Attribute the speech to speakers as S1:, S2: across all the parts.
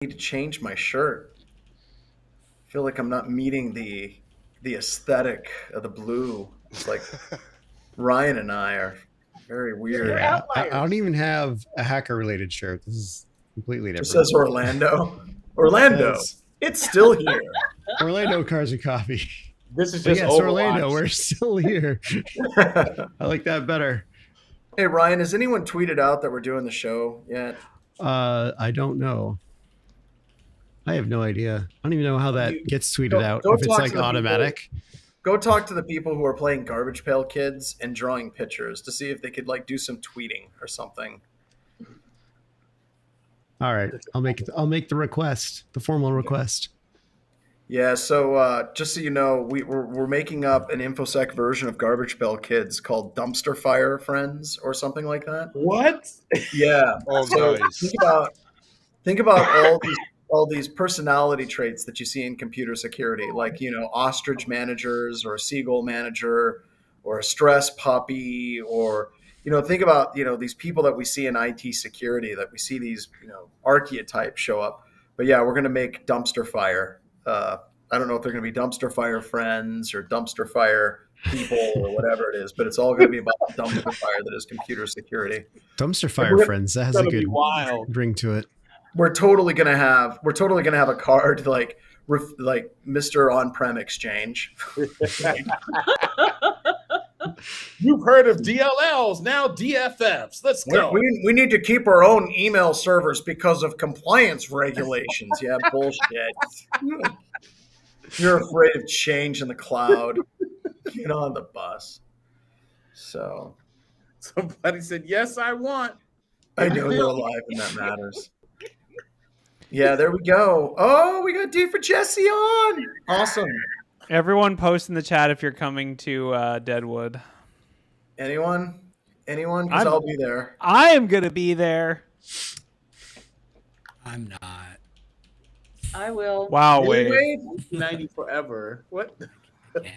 S1: need to change my shirt. I feel like I'm not meeting the aesthetic of the blue. It's like Ryan and I are very weird.
S2: Yeah, I don't even have a hacker-related shirt. This is completely different.
S1: It says Orlando. Orlando. It's still here.
S2: Orlando Cars and Coffee.
S3: This is just
S2: Orlando. We're still here. I like that better.
S1: Hey, Ryan, has anyone tweeted out that we're doing the show yet?
S2: I don't know. I have no idea. I don't even know how that gets tweeted out. If it's like automatic.
S1: Go talk to the people who are playing Garbage Pail Kids and drawing pictures to see if they could like do some tweeting or something.
S2: All right, I'll make the request, the formal request.
S1: Yeah, so just so you know, we're making up an Infosec version of Garbage Pail Kids called Dumpster Fire Friends or something like that.
S3: What?
S1: Yeah.
S4: Oh,
S1: so
S4: nice.
S1: think about all these personality traits that you see in computer security, like, you know, ostrich managers or a seagull manager or a stress puppy, or, you know, think about, you know, these people that we see in IT security, that we see these, you know, archetypes show up. But yeah, we're going to make Dumpster Fire. I don't know if they're going to be Dumpster Fire Friends or Dumpster Fire People or whatever it is, but it's all going to be about the dumpster fire that is computer security.
S2: Dumpster Fire Friends. That has a good ring to it.
S1: We're totally gonna have a card like Mr. On-Prem Exchange.
S3: You've heard of DLLs, now DFFs. Let's go.
S1: We need to keep our own email servers because of compliance regulations. Yeah, bullshit. You're afraid of change in the cloud. Get on the bus. So
S3: somebody said, yes, I want.
S1: I know you're alive and that matters. Yeah, there we go. Oh, we got D for Jesse on. Awesome.
S5: Everyone post in the chat if you're coming to Deadwood.
S1: Anyone? Because I'll be there.
S5: I am going to be there.
S6: I'm not.
S7: I will.
S5: Wow, Wade.
S3: 90 forever. What?
S6: Yeah.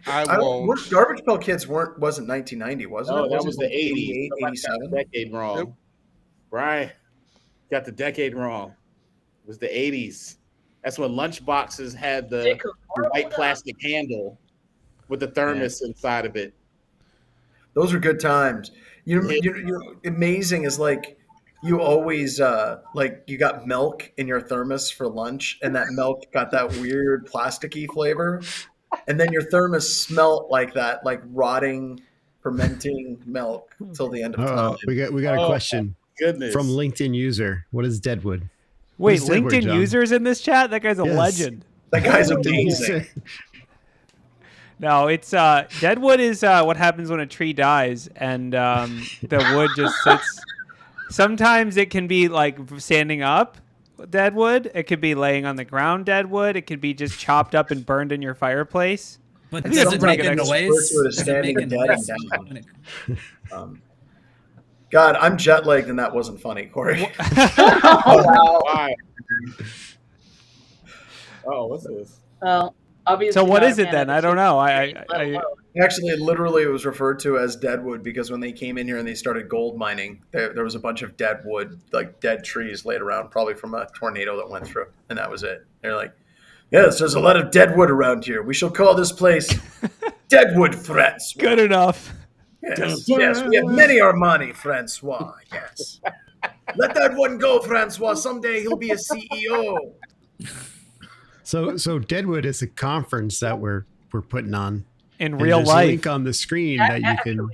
S4: I won't.
S1: Garbage Pail Kids wasn't 1990, wasn't it?
S3: That was the
S1: 88, 87.
S3: Decade wrong.
S4: Yep.
S3: Brian got the decade wrong. It was the 80s. That's when lunchboxes had the white plastic handle with the thermos inside of it.
S1: Those were good times. You know, amazing is like you always like you got milk in your thermos for lunch, and that milk got that weird plasticky flavor, and then your thermos smelt like that, like rotting, fermenting milk till the end of time.
S2: We got a question
S3: Goodness.
S2: from LinkedIn user. What is Deadwood?
S5: Wait, LinkedIn users in this chat? That guy's a legend.
S1: That guy's amazing.
S5: No, it's Deadwood is what happens when a tree dies and the wood just sits. Sometimes it can be like standing up, deadwood. It could be laying on the ground, deadwood. It could be just chopped up and burned in your fireplace.
S6: But does it make a noise? Does it make a noise?
S1: God, I'm jet lagged and that wasn't funny, Corey.
S3: Wow. Oh, what's this?
S7: Well, obviously.
S5: So what is it then? I don't know. I
S1: Actually, literally, it was referred to as Deadwood because when they came in here and they started gold mining, there was a bunch of dead wood, like dead trees laid around, probably from a tornado that went through, and that was it. They're like, yes, there's a lot of dead wood around here. We shall call this place Deadwood, Francois.
S5: Good enough.
S1: Yes, yes, we have many Armani, Francois. Yes. Let that one go, Francois. Someday he'll be a CEO.
S2: So Deadwood is a conference that we're putting on
S5: In
S2: and
S5: real
S2: there's
S5: life.
S2: a link on the screen that you can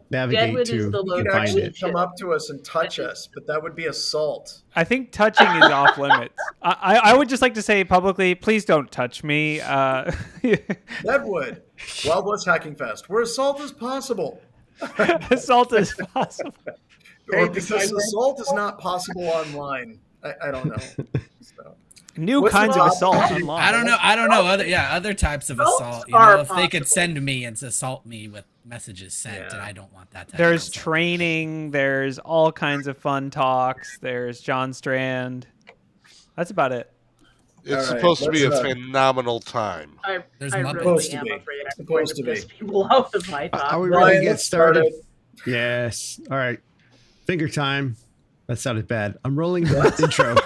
S2: navigate
S7: Deadwood
S2: to.
S7: is the
S1: You can
S2: find
S1: actually
S2: it.
S1: come up to us and touch us, but that would be assault.
S5: I think touching is off limits. I would just like to say publicly, please don't touch me.
S1: Deadwood, Wild West Hacking Fest, where assault is possible.
S5: Assault is possible.
S1: Or because assault is not possible online. I don't know. So.
S5: New
S1: What's
S5: kinds
S1: the
S5: of
S1: top-
S5: assault online.
S6: I don't know. Other types of assault. You know, if they could send me and assault me with messages sent, and I don't want that.
S5: There's training. There's all kinds of fun talks. There's John Strand. That's about it.
S4: It's supposed to be a phenomenal time.
S7: I
S6: There's
S7: really
S1: supposed to
S7: am
S1: be.
S7: afraid I'm
S1: Supposed
S7: going
S1: to
S7: to piss
S1: be.
S7: people off with my talk.
S2: Are we
S1: Ryan,
S2: ready to get
S1: let's
S2: started? Yes. All right. Finger time. That sounded bad. I'm rolling the intro.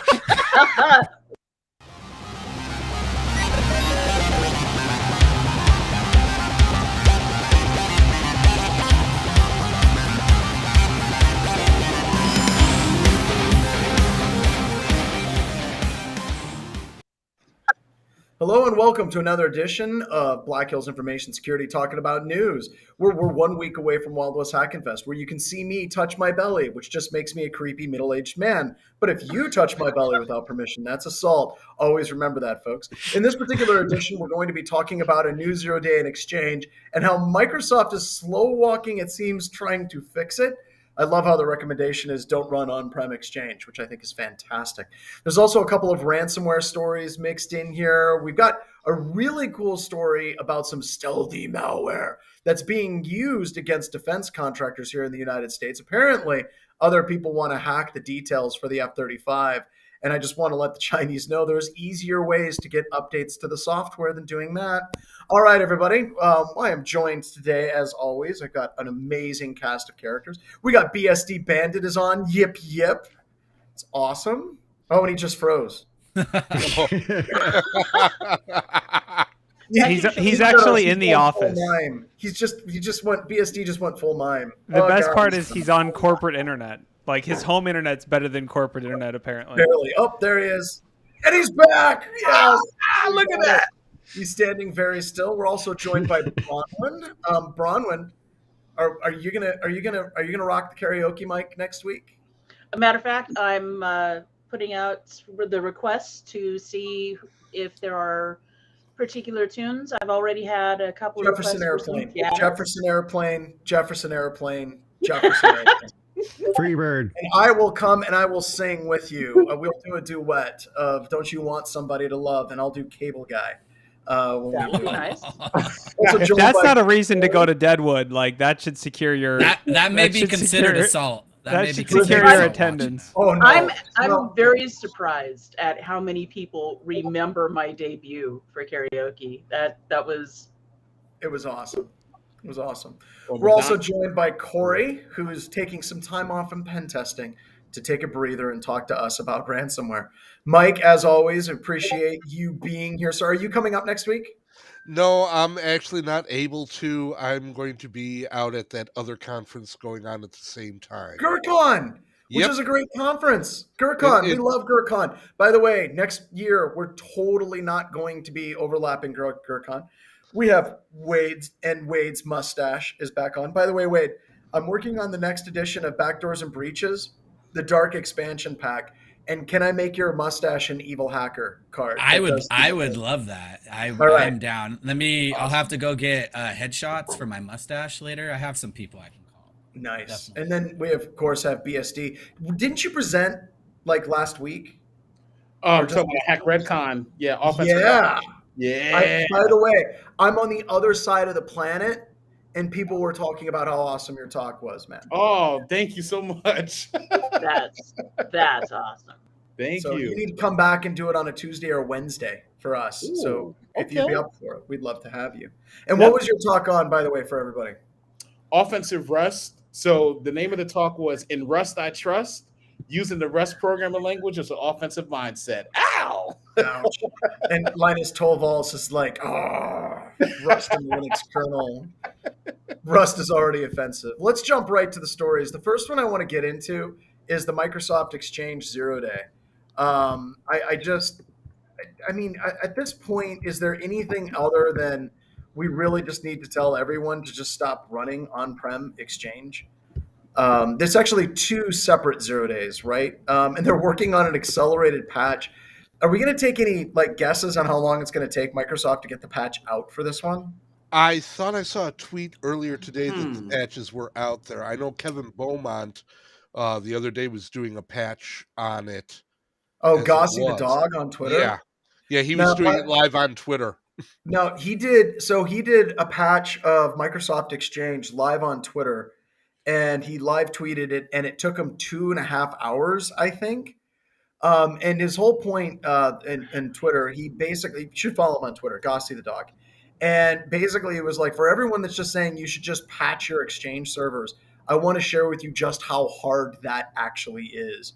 S1: Hello and welcome to another edition of Black Hills Information Security, talking about news. We're 1 week away from Wild West Hackin' Fest, where you can see me touch my belly, which just makes me a creepy middle-aged man. But if you touch my belly without permission, that's assault. Always remember that, folks. In this particular edition, we're going to be talking about a new zero-day in Exchange and how Microsoft is slow-walking, it seems, trying to fix it. I love how the recommendation is don't run on-prem Exchange, which I think is fantastic. There's also a couple of ransomware stories mixed in here. We've got a really cool story about some stealthy malware that's being used against defense contractors here in the United States. Apparently, other people want to hack the details for the F-35. And I just want to let the Chinese know there's easier ways to get updates to the software than doing that. All right, everybody. I am joined today, as always. I've got an amazing cast of characters. We got BSD Bandit is on. Yip, yip. It's awesome. Oh, and he just froze.
S5: He's actually in the office.
S1: He just went, BSD just went full mime.
S5: The best part is he's on corporate internet. Like, his home internet's better than corporate internet, apparently.
S1: Barely. Oh, there he is. And he's back. Yes. Look at that. He's standing very still. We're also joined by Bronwyn. Bronwyn, are you gonna rock the karaoke mic next week?
S7: A matter of fact, I'm putting out the requests to see if there are particular tunes. I've already had a couple of
S1: Jefferson Airplane. Jefferson Airplane. Jefferson Airplane. Jefferson Airplane.
S2: Freebird.
S1: And I will come and I will sing with you. We'll do a duet of "Don't You Want Somebody to Love," and I'll do Cable Guy.
S7: That would be nice.
S5: If that's not a reason to go to Deadwood, like, that should secure your.
S6: That may be considered assault.
S5: That should secure your attendance.
S1: Oh no!
S7: I'm very surprised at how many people remember my debut for karaoke. It was
S1: awesome. It was awesome. We're also joined by Corey, who is taking some time off from pen testing to take a breather and talk to us about ransomware. Mike, as always, appreciate you being here. So are you coming up next week?
S4: No, I'm actually not able to. I'm going to be out at that other conference going on at the same time.
S1: GrrCon, which is a great conference. GrrCon, we love GrrCon. By the way, next year, we're totally not going to be overlapping GrrCon. We have Wade's mustache is back on. By the way, Wade, I'm working on the next edition of Backdoors and Breaches, the Dark Expansion Pack. And can I make your mustache an evil hacker card?
S6: I would love that. I'm down. I'll have to go get headshots for my mustache later. I have some people I can call.
S1: Nice. Definitely. And then we of course have BSD. Didn't you present like last week?
S3: Talking about Hack Redcon. Yeah. Offensive.
S1: Yeah.
S3: Yeah.
S1: By the way, I'm on the other side of the planet, and people were talking about how awesome your talk was, man.
S3: Oh, thank you so much.
S7: That's awesome.
S3: Thank you.
S1: You need to come back and do it on a Tuesday or Wednesday for us. Ooh, so if you'd be up for it, we'd love to have you. And what was your talk on, by the way, for everybody?
S3: Offensive Rust. So the name of the talk was "In Rust I Trust." Using the Rust programming language as an offensive mindset. Ow!
S1: Ouch. And Linus Torvalds is like, Rust in Linux kernel. Rust is already offensive. Let's jump right to the stories. The first one I want to get into is the Microsoft Exchange 0 day. At this point, is there anything other than we really just need to tell everyone to just stop running on-prem Exchange? There's actually 2 separate 0 days, right? And they're working on an accelerated patch. Are we going to take any guesses on how long it's going to take Microsoft to get the patch out for this one?
S4: I thought I saw a tweet earlier today that the patches were out there. I know Kevin Beaumont the other day was doing a patch on it.
S1: Oh, Gossy the dog on Twitter?
S4: Yeah, he was doing it live on Twitter.
S1: No, he did. So he did a patch of Microsoft Exchange live on Twitter. And he live tweeted it, and it took him 2.5 hours, I think. And his whole point in Twitter, he basically, you should follow him on Twitter, Gossy the dog. And basically it was like, for everyone that's just saying you should just patch your Exchange servers, I want to share with you just how hard that actually is.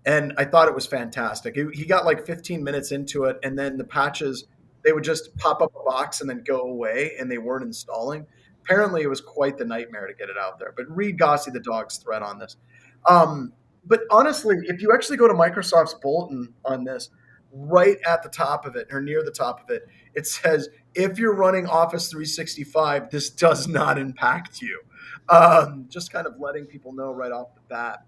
S1: And I thought it was fantastic. He got like 15 minutes into it, and then the patches, they would just pop up a box and then go away, and they weren't installing. Apparently, it was quite the nightmare to get it out there. But read Gossie the dog's thread on this. But honestly, if you actually go to Microsoft's bulletin on this, right at the top of it or near the top of it, it says, if you're running Office 365, this does not impact you. Just kind of letting people know right off the bat.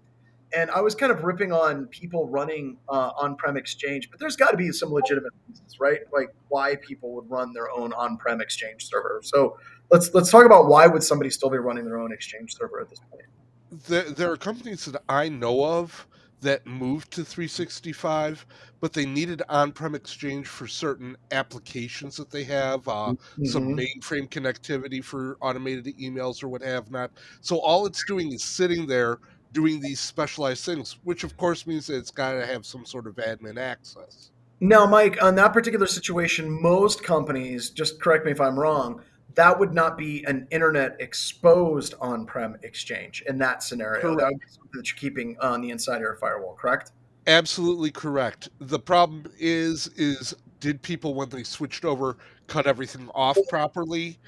S1: And I was kind of ripping on people running on-prem Exchange, but there's got to be some legitimate reasons, right? Like why people would run their own on-prem Exchange server. So let's talk about why would somebody still be running their own Exchange server at this point.
S4: There are companies that I know of that moved to 365, but they needed on-prem Exchange for certain applications that they have, some mainframe connectivity for automated emails or what have not. So all it's doing is sitting there doing these specialized things, which of course means that it's got to have some sort of admin access.
S1: Now, Mike, on that particular situation, most companies, just correct me if I'm wrong, that would not be an internet exposed on-prem Exchange in that scenario.
S4: Correct.
S1: That would be something that you're keeping on the inside of your firewall, correct?
S4: Absolutely correct. The problem is did people, when they switched over, cut everything off properly?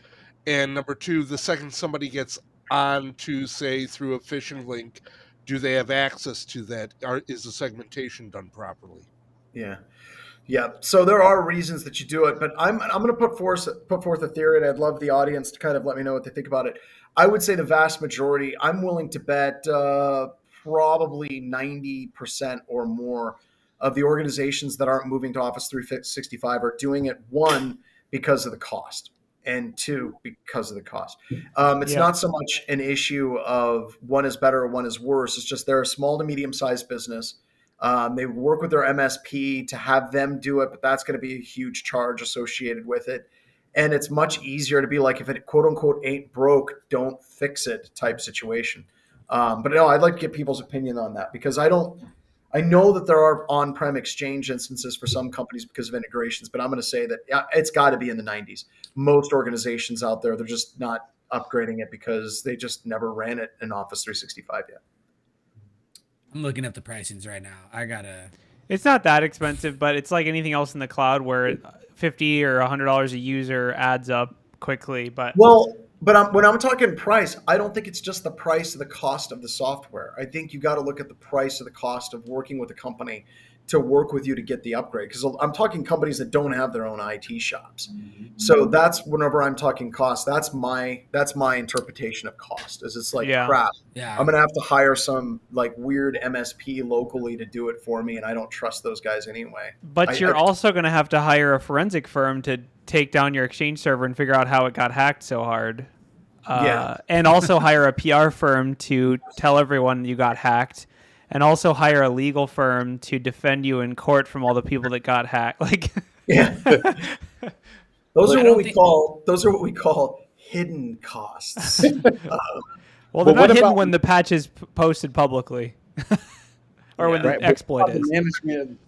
S4: And number two, the second somebody gets on to, say, through a phishing link, do they have access to that? Is the segmentation done properly?
S1: Yeah. Yeah, so there are reasons that you do it, but I'm going to put forth a theory, and I'd love the audience to kind of let me know what they think about it. I would say the vast majority, I'm willing to bet probably 90% or more of the organizations that aren't moving to Office 365 are doing it, one, because of the cost, and two, because of the cost. It's not so much an issue of one is better or one is worse. It's just they're a small to medium-sized business. They work with their MSP to have them do it, but that's going to be a huge charge associated with it. And it's much easier to be like, if it quote unquote ain't broke, don't fix it type situation. But no, I'd like to get people's opinion on that because I know that there are on-prem Exchange instances for some companies because of integrations, but I'm going to say that it's got to be in the 90s. Most organizations out there, they're just not upgrading it because they just never ran it in Office 365 yet.
S6: I'm looking up the pricings right now.
S5: It's not that expensive, but it's like anything else in the cloud where $50 or $100 a user adds up quickly. But
S1: when I'm talking price, I don't think it's just the price of the cost of the software. I think you got to look at the price of the cost of working with a company to work with you to get the upgrade. Because I'm talking companies that don't have their own IT shops. So that's whenever I'm talking cost, that's my interpretation of cost. Is it's like crap.
S6: Yeah.
S1: I'm gonna have to hire some like weird MSP locally to do it for me, and I don't trust those guys anyway.
S5: But you're also gonna have to hire a forensic firm to take down your Exchange server and figure out how it got hacked so hard. And also hire a PR firm to tell everyone you got hacked. And also hire a legal firm to defend you in court from all the people that got hacked.
S1: Those are what we call hidden costs.
S5: Well, they're not hidden when the patch is posted publicly, or when the exploit is.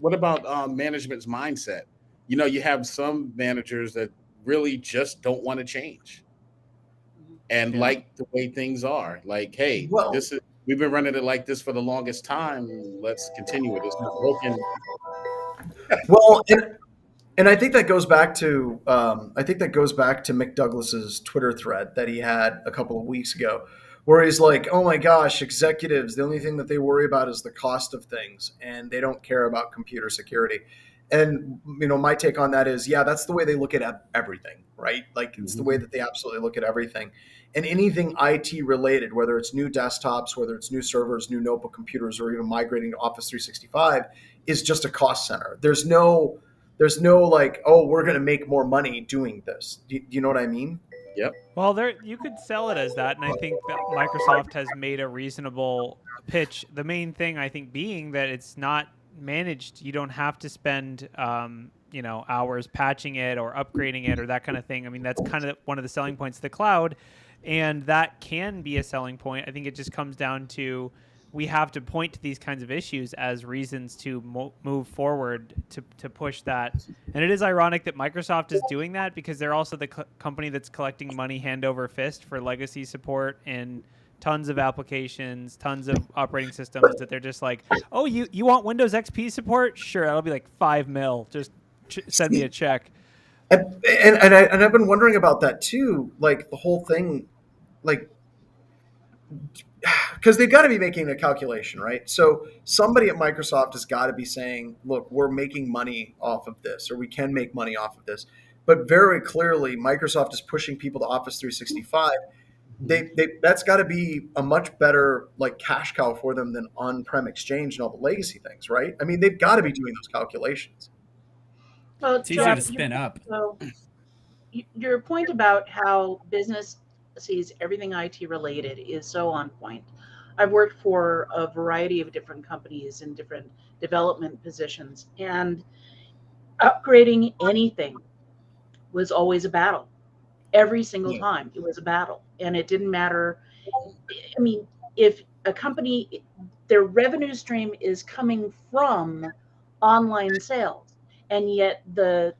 S3: What about management's mindset? You know, you have some managers that really just don't want to change, and like the way things are. Like, hey, we've been running it like this for the longest time. Let's continue it. It's not broken.
S1: Well, and I think that goes back to Mick Douglas's Twitter thread that he had a couple of weeks ago, where he's like, "Oh my gosh, executives, the only thing that they worry about is the cost of things, and they don't care about computer security." And my take on that is, that's the way they look at everything, right? Like it's the way that they absolutely look at everything. And anything IT related, whether it's new desktops, whether it's new servers, new notebook computers, or even migrating to Office 365, is just a cost center. There's no like, oh, we're going to make more money doing this. Do you know what I mean?
S3: Yep.
S5: Well, you could sell it as that, and I think that Microsoft has made a reasonable pitch. The main thing, I think, being that it's not managed. You don't have to spend hours patching it or upgrading it or that kind of thing. I mean, that's kind of one of the selling points of the cloud. And that can be a selling point. I think it just comes down to we have to point to these kinds of issues as reasons to move forward to push that. And it is ironic that Microsoft is doing that because they're also the company that's collecting money hand over fist for legacy support and tons of applications, tons of operating systems that they're just like, oh, you want Windows XP support? Sure, that'll be like $5 million. Just send me a check.
S1: And I've been wondering about that too. Like the whole thing, like, because they've got to be making a calculation, right? So somebody at Microsoft has got to be saying, look, we're making money off of this, or we can make money off of this. But very clearly, Microsoft is pushing people to Office 365. That's got to be a much better like cash cow for them than on-prem Exchange and all the legacy things, right? I mean, they've got to be doing those calculations.
S7: Well,
S6: it's easier to spin up.
S7: So your point about how business sees everything IT related is so on point. I've worked for a variety of different companies in different development positions, and upgrading anything was always a battle. Every single time it was a battle, and it didn't matter. I mean, if a company, their revenue stream is coming from online sales, and yet the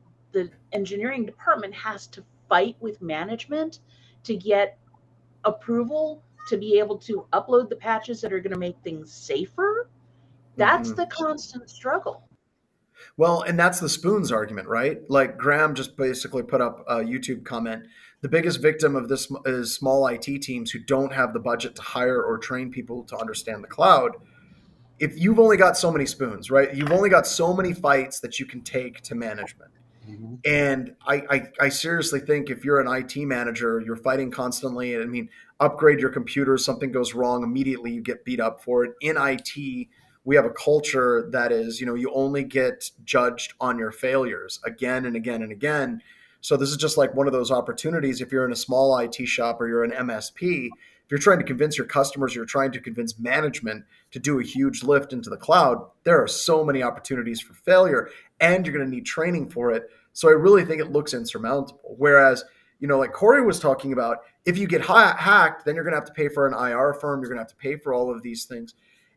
S7: engineering department has to fight with management to get approval to be able to upload the patches that are going to make things safer. That's the constant struggle.
S1: Well, and that's the spoons argument, right? Like Graham just basically put up a YouTube comment. The biggest victim of this is small IT teams who don't have the budget to hire or train people to understand the cloud. If you've only got so many spoons, right? You've only got so many fights that you can take to management. And I seriously think if you're an IT manager, you're fighting constantly. I mean, upgrade your computer, something goes wrong, immediately you get beat up for it. In IT, we have a culture that is, you only get judged on your failures again and again and again. So this is just like one of those opportunities. If you're in a small IT shop or you're an MSP, if you're trying to convince your customers, you're trying to convince management to do a huge lift into the cloud, there are so many opportunities for failure, and you're going to need training for it. So I really think it looks insurmountable. Whereas, like Corey was talking about, if you get hacked, then you're going to have to pay for an IR firm. You're going to have to pay for all of these things.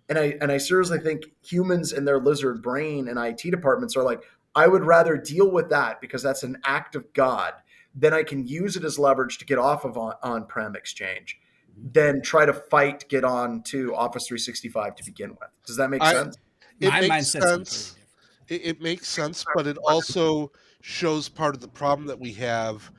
S1: And I seriously think humans in their lizard brain and IT departments are like, I would rather deal with that because that's an act of God. Then I can use it as leverage to get off of on-prem Exchange, then try to fight to get on to Office 365 to begin with. Does that make sense?
S4: It makes sense. It makes sense, but it also shows part of the problem that we have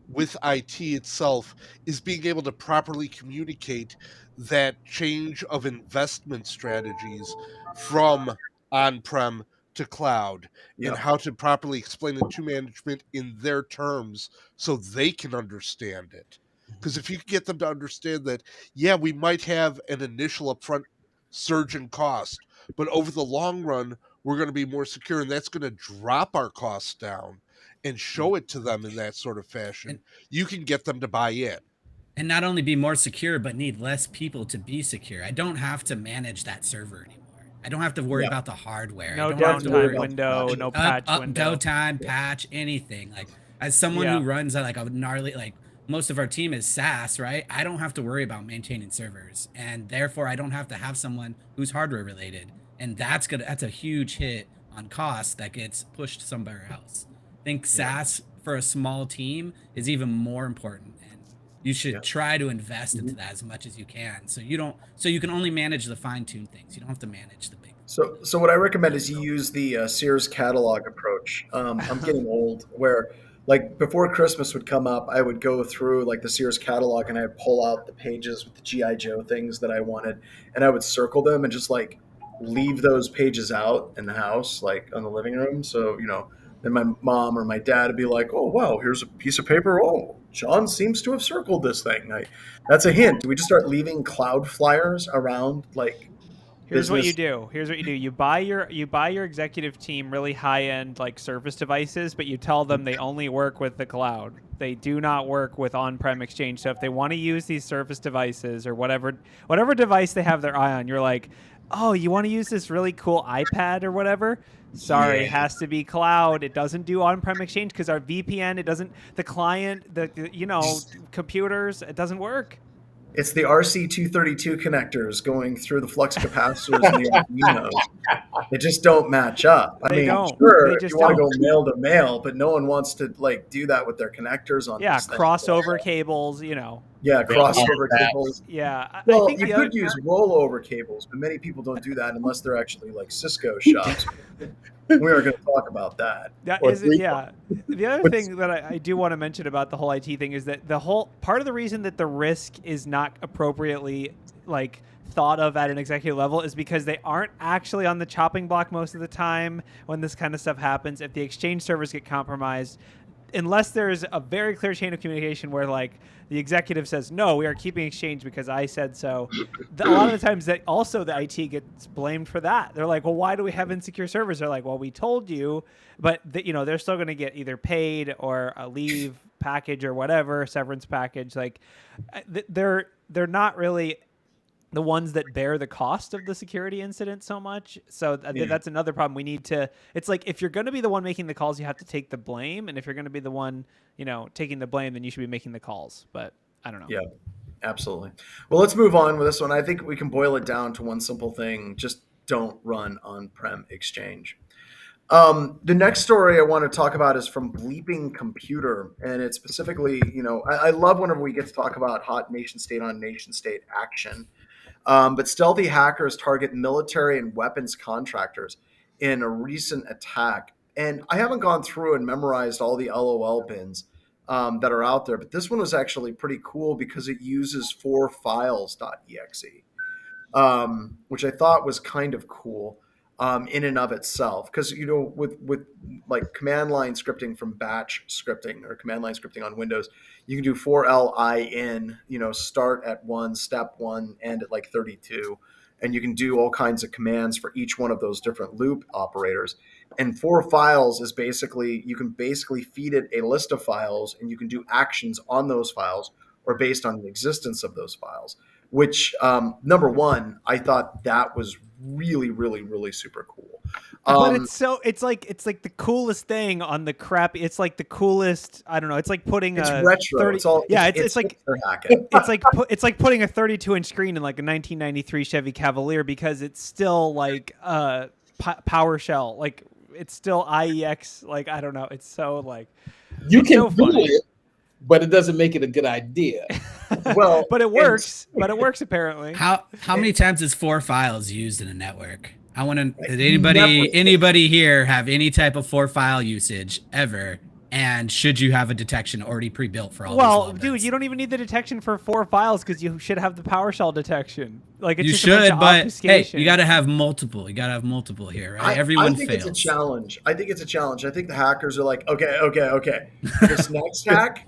S4: with IT itself is being able to properly communicate that change of investment strategies from on-prem to cloud, and how to properly explain it to management in their terms so they can understand it. Because if you can get them to understand that, yeah, we might have an initial upfront surge in cost, but over the long run, we're going to be more secure, and that's going to drop our costs down, and show it to them in that sort of fashion, you can get them to buy in.
S6: And not only be more secure, but need less people to be secure. I don't have to manage that server anymore. I don't have to worry about the hardware.
S5: No downtime window, no patch window.
S6: Go time, patch, anything. Like, as someone who runs like a gnarly, like most of our team is SaaS, right? I don't have to worry about maintaining servers, and therefore I don't have to have someone who's hardware related. And that's a huge hit on cost that gets pushed somewhere else. I think SaaS for a small team is even more important, and you should try to invest into that as much as you can. So you can only manage the fine-tuned things. You don't have to manage the big.
S1: So what I recommend is you use the Sears catalog approach. I'm getting old, where like before Christmas would come up, I would go through like the Sears catalog and I'd pull out the pages with the G.I. Joe things that I wanted, and I would circle them and just like leave those pages out in the house, like on the living room. So, then my mom or my dad would be like, oh, wow, here's a piece of paper. Oh, John seems to have circled this thing. That's a hint. Do we just start leaving cloud flyers around like
S5: Here's what you do. You buy your executive team really high-end like Surface devices, but you tell them they only work with the cloud. They do not work with on-prem Exchange. So if they want to use these Surface devices or whatever device they have their eye on, you're like, oh, you want to use this really cool iPad or whatever? Sorry, it has to be cloud. It doesn't do on-prem Exchange because our VPN, it doesn't, the client, computers, it doesn't work.
S1: It's the RC232 connectors going through the flux capacitors and the Arduinos. They just don't match up. I mean, sure, you want to go male to male, but no one wants to like do that with their connectors on.
S5: Yeah, crossover cables,
S1: Yeah, crossover cables.
S5: Yeah.
S1: Well, you could use rollover cables, but many people don't do that unless they're actually like Cisco shops. We are going to talk about that.
S5: Yeah. The other thing that I do want to mention about the whole IT thing is that the whole part of the reason that the risk is not appropriately like thought of at an executive level is because they aren't actually on the chopping block most of the time when this kind of stuff happens. If the Exchange servers get compromised, unless there's a very clear chain of communication where like the executive says, no, we are keeping Exchange because I said so. A lot of the times that also the IT gets blamed for that. They're like, well, why do we have insecure servers? They're like, well, we told you, but they're still going to get either paid or a leave package or whatever, severance package. Like they're not really the ones that bear the cost of the security incident so much. So that's another problem. We need to, it's like, if you're going to be the one making the calls, you have to take the blame. And if you're going to be the one, taking the blame, then you should be making the calls. But I don't know.
S1: Yeah, absolutely. Well, let's move on with this one. I think we can boil it down to one simple thing. Just don't run on-prem Exchange. The next story I want to talk about is from Bleeping Computer. And it's specifically, I love whenever we get to talk about hot nation state on nation state action. But stealthy hackers target military and weapons contractors in a recent attack. And I haven't gone through and memorized all the LOL bins that are out there, but this one was actually pretty cool because it uses 4files.exe, which I thought was kind of cool in and of itself. Because, with like command line scripting from batch scripting or command line scripting on Windows, you can do 4lin, start at 1, step 1, end at like 32. And you can do all kinds of commands for each one of those different loop operators. And 4files is you can basically feed it a list of files and you can do actions on those files or based on the existence of those files, which number one, I thought that was really, really, really super cool.
S5: But it's like the coolest thing on the crap. It's like the coolest. I don't know. It's like putting
S1: it's retro.
S5: 30, it's like it's like putting a 32-inch screen in like a 1993 Chevy Cavalier because it's still like PowerShell. Like it's still IEX. Like I don't know. It's so like
S3: you can do it, but it doesn't make it a good idea.
S1: Well,
S5: but it works. But it works apparently.
S6: How many times is 4files used in a network? I want to. Did anybody here have any type of 4file usage ever? And should you have a detection already pre-built for all?
S5: Well, dude, you don't even need the detection for 4files because you should have the PowerShell detection. Like it's
S6: you
S5: just
S6: should,
S5: a bunch of
S6: but
S5: obfuscation.
S6: hey, you got to have multiple. You got to have multiple here, right? Everyone
S1: I think
S6: fails.
S1: It's a challenge. I think the hackers are like, okay. This next hack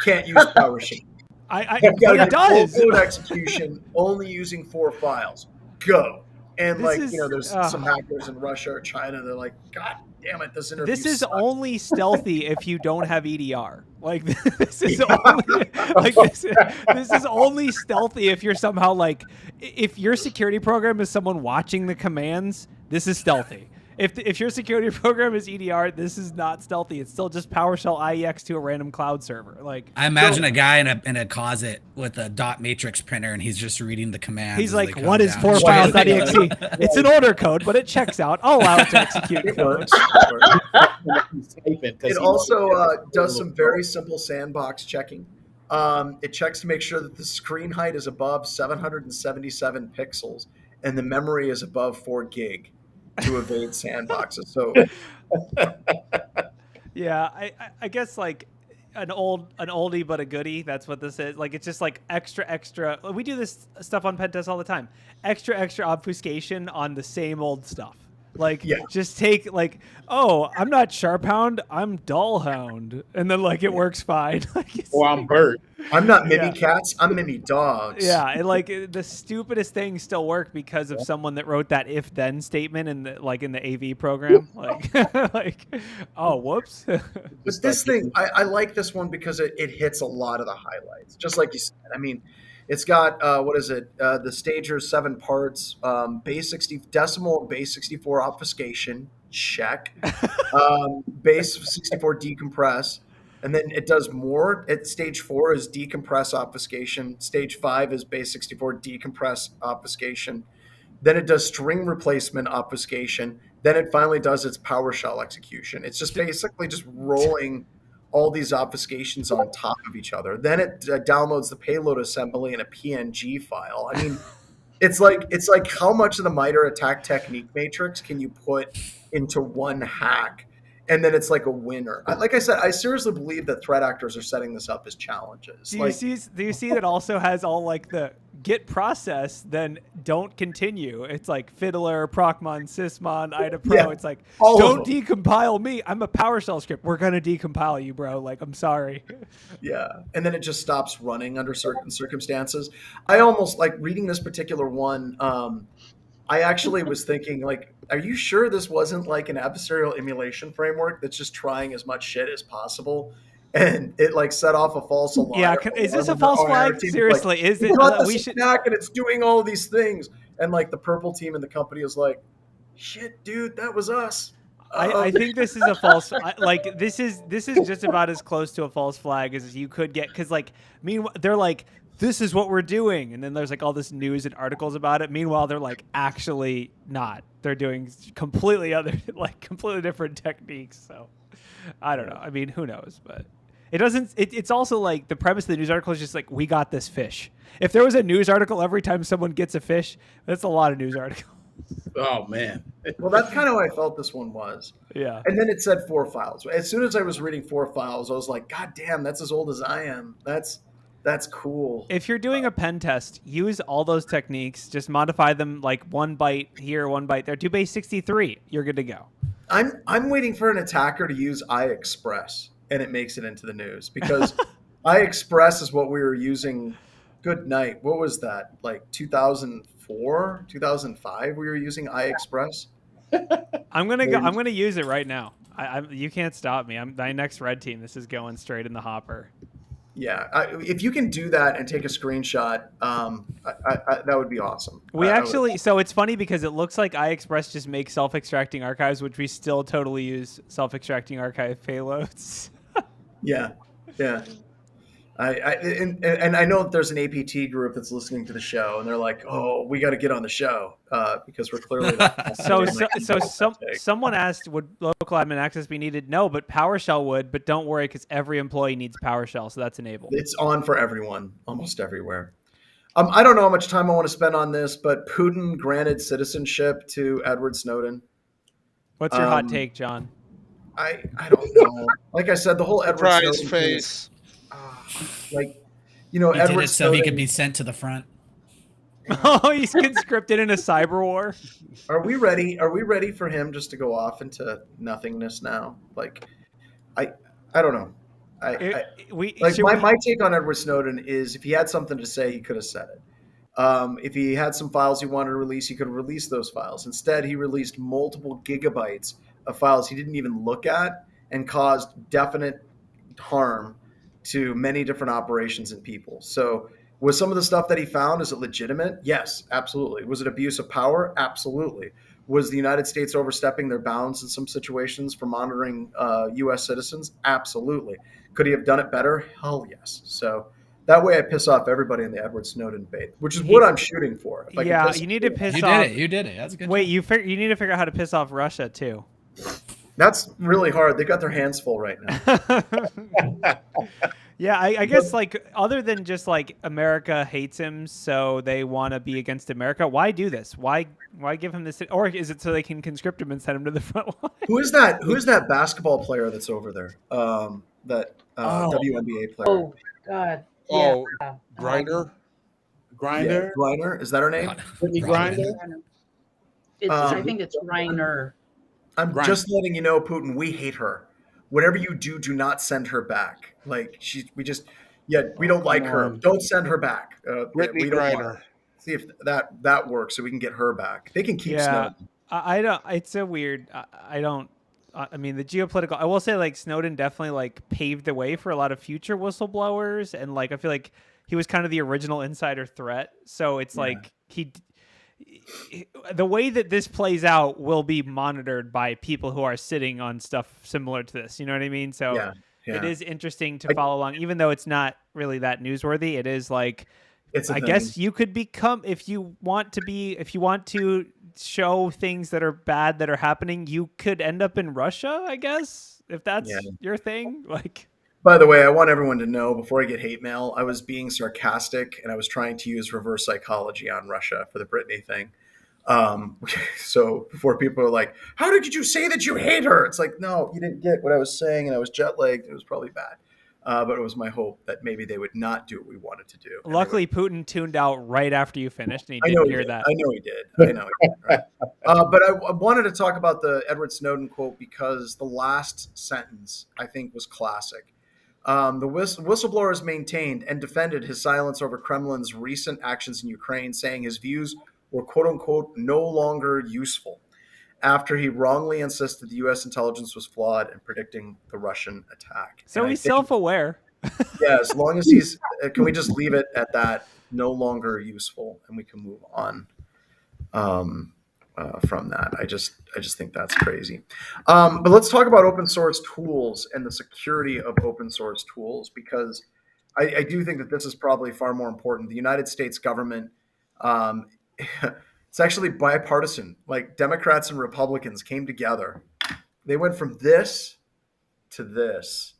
S1: can't use PowerShell.
S5: But it does.
S1: Code execution only using 4 files. Go. And there's some hackers in Russia or China. They're like, God damn it, this interview.
S5: This is
S1: sucks.
S5: only stealthy if you don't have EDR. Like this is only this is only stealthy if you're somehow like if your security program is someone watching the commands. This is stealthy. If your security program is EDR, this is not stealthy. It's still just PowerShell IEX to a random cloud server. Like
S6: I imagine a guy in a closet with a dot matrix printer, and he's just reading the commands.
S5: He's like, "What is 4files.exe? It's an order code, but it checks out. I'll allow it to execute code."
S1: It also does some very simple sandbox checking. It checks to make sure that the screen height is above 777 pixels and the memory is above 4 gig. To evade sandboxes. So
S5: yeah, I guess like an oldie but a goodie. That's what this is. Like it's just like extra. We do this stuff on pen tests all the time. Extra obfuscation on the same old stuff. Like just take like, oh, I'm not Sharphound, I'm Dullhound, and then like it works fine.
S3: Or I'm Bert.
S1: I'm not Mini Cats, I'm Mini Dogs.
S5: Yeah, and like the stupidest things still work because of someone that wrote that if-then statement in the AV program. Like, oh, whoops.
S1: But this thing, I like this one because it hits a lot of the highlights. Just like you said, I mean, it's got the Stager's 7 parts, base 60 decimal, base 64 obfuscation, check, base 64 decompress, and then it does more. At stage 4 is decompress obfuscation. Stage 5 is base 64 decompress obfuscation. Then it does string replacement obfuscation. Then it finally does its PowerShell execution. It's just basically just rolling all these obfuscations on top of each other. Then it downloads the payload assembly in a PNG file. I mean, it's like how much of the MITRE attack technique matrix can you put into one hack? And then it's like a winner. Like I said, I seriously believe that threat actors are setting this up as challenges.
S5: Do you see that also has all like the get process, then don't continue? It's like Fiddler, Procmon, Sysmon, IDA Pro. Yeah, it's like, don't decompile me. I'm a PowerShell script. We're going to decompile you, bro. Like, I'm sorry.
S1: Yeah. And then it just stops running under certain circumstances. I almost like reading this particular one. I actually was thinking, like, are you sure this wasn't like an adversarial emulation framework that's just trying as much shit as possible? And it like set off a false alarm.
S5: Yeah, is this a false flag? Seriously, is it?
S1: We should hack, and it's doing all of these things. And like the purple team in the company is like, shit, dude, that was us.
S5: I think this is a false. Like this is just about as close to a false flag as you could get. Because like, meanwhile, they're like, this is what we're doing. And then there's like all this news and articles about it. Meanwhile, they're like actually not. They're doing completely different techniques. So I don't know. I mean, who knows? But it doesn't, it's also like the premise of the news article is just like, we got this fish. If there was a news article every time someone gets a fish, that's a lot of news articles.
S3: Oh, man.
S1: Well, that's kind of how I felt this one was.
S5: Yeah.
S1: And then it said 4 files. As soon as I was reading 4 files, I was like, God damn, that's as old as I am. That's cool.
S5: If you're doing a pen test, use all those techniques. Just modify them like 1 byte here, 1 byte there. Do base 63. You're good to go.
S1: I'm waiting for an attacker to use iExpress, and it makes it into the news because iExpress is what we were using. Good night. What was that? Like 2004, 2005? We were using iExpress.
S5: I'm gonna use it right now. You can't stop me. I'm my next red team. This is going straight in the hopper.
S1: Yeah, if you can do that and take a screenshot, that would be awesome.
S5: So it's funny because it looks like iExpress just makes self-extracting archives, which we still totally use self-extracting archive payloads.
S1: Yeah. And I know that there's an APT group that's listening to the show, and they're like, "Oh, we got to get on the show because we're clearly."
S5: Someone asked, "Would local admin access be needed?" No, but PowerShell would. But don't worry, because every employee needs PowerShell, so that's enabled.
S1: It's on for everyone, almost everywhere. I don't know how much time I want to spend on this, but Putin granted citizenship to Edward Snowden.
S5: What's your hot take, John?
S1: I don't know. Like I said, the whole Edward Snowden
S4: face.
S1: Like,
S6: he
S1: Edward
S6: did it so
S1: Snowden,
S6: he could be sent to the front.
S5: Oh, he's conscripted in a cyber war.
S1: Are we ready? Are we ready for him just to go off into nothingness now? Like, I don't know. My take on Edward Snowden is if he had something to say, he could have said it. If he had some files he wanted to release, he could have released those files. Instead, he released multiple gigabytes of files he didn't even look at and caused definite harm to many different operations and people. So was some of the stuff that he found, is it legitimate? Yes, absolutely. Was it abuse of power? Absolutely. Was the United States overstepping their bounds in some situations for monitoring U.S. citizens? Absolutely. Could he have done it better? Hell yes. So that way I piss off everybody in the Edward Snowden bait, which is what I'm shooting for.
S5: You need to piss off.
S6: You did it. That's a good.
S5: Wait, you need to figure out how to piss off Russia too.
S1: That's really hard. They got their hands full right now.
S5: Yeah, I guess like other than just like America hates him, so they want to be against America. Why do this? Why give him this? Or is it so they can conscript him and send him to the front line?
S1: Who is that? Who is that basketball player that's over there? WNBA player.
S7: Oh God.
S4: Oh,
S7: Yeah.
S4: Griner.
S3: Grinder.
S1: Yeah, Griner. Is that her name?
S3: Brittany Grinder.
S7: I think it's Reiner.
S1: I'm just letting you know, Putin, we hate her. Whatever you do, do not send her back. Like we don't like her. Don't send her back.
S4: Brittany Griner.
S1: See if that works, so we can get her back. They can keep Snowden.
S5: I don't. It's a weird. I don't. I mean, the geopolitical. I will say, like Snowden definitely like paved the way for a lot of future whistleblowers, and like I feel like he was kind of the original insider threat. So it's like the way that this plays out will be monitored by people who are sitting on stuff similar to this. You know what I mean? So it is interesting to follow along, even though it's not really that newsworthy. It is like, I guess you could become, if you want to show things that are bad that are happening, you could end up in Russia, I guess, if that's your thing. Like,
S1: By the way, I want everyone to know before I get hate mail, I was being sarcastic and I was trying to use reverse psychology on Russia for the Britney thing. So before people are like, how did you say that you hate her? It's like, no, you didn't get what I was saying, and I was jet lagged. It was probably bad. But it was my hope that maybe they would not do what we wanted to do.
S5: Luckily, Putin tuned out right after you finished, and he didn't hear that.
S1: I know he did. Right? But I wanted to talk about the Edward Snowden quote because the last sentence, I think, was classic. The whistleblower has maintained and defended his silence over Kremlin's recent actions in Ukraine, saying his views were, quote unquote, no longer useful after he wrongly insisted the U.S. intelligence was flawed in predicting the Russian attack.
S5: So he's self-aware.
S1: Yeah, as long as he's, can we just leave it at that, no longer useful, and we can move on from that. I just think that's crazy. But let's talk about open source tools and the security of open source tools, because I do think that this is probably far more important. The United States government, it's actually bipartisan. Like Democrats and Republicans came together. They went from this to this.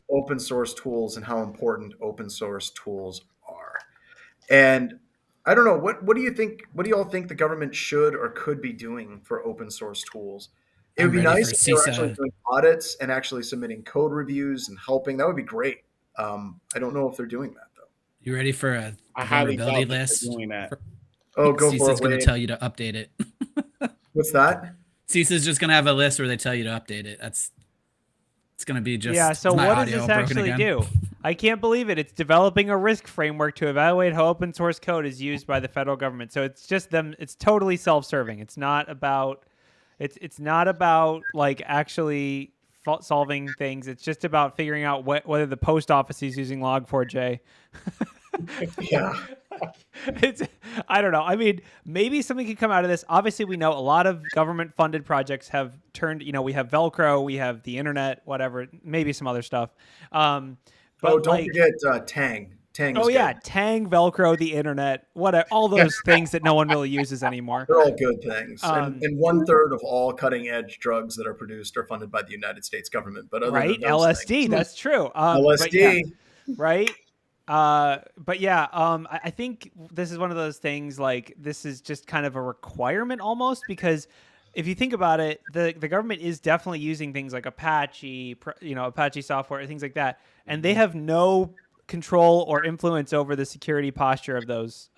S1: Open source tools and how important open source tools are. And I don't know, what do you think? What do you all think the government should or could be doing for open source tools? It would be nice if they were actually doing audits and actually submitting code reviews and helping. That would be great. I don't know if they're doing that though.
S6: You ready for a vulnerability list?
S3: Doing that.
S1: Oh, go for it.
S6: CISA's going to tell you to update it.
S1: What's that?
S6: CISA's just going to have a list where they tell you to update it. It's going to be just
S5: So what does this actually do? I can't believe it. It's developing a risk framework to evaluate how open source code is used by the federal government. So it's just them. It's totally self-serving. It's not about. It's not about like actually solving things. It's just about figuring out whether the post office is using Log4j.
S1: Yeah.
S5: I don't know. I mean, maybe something could come out of this. Obviously, we know a lot of government-funded projects have turned. We have Velcro, we have the internet, whatever. Maybe some other stuff. But
S1: don't forget Tang. Tang.
S5: Oh yeah, good. Tang, Velcro, the internet, whatever. All those things that no one really uses anymore.
S1: They're all good things. And 1/3 of all cutting-edge drugs that are produced are funded by the United States government. But other
S5: right,
S1: than those
S5: LSD.
S1: Things,
S5: that's true.
S1: LSD.
S5: Right. I think this is one of those things, like, this is just kind of a requirement almost, because if you think about it, the government is definitely using things like Apache, Apache software, things like that, and they have no control or influence over the security posture of those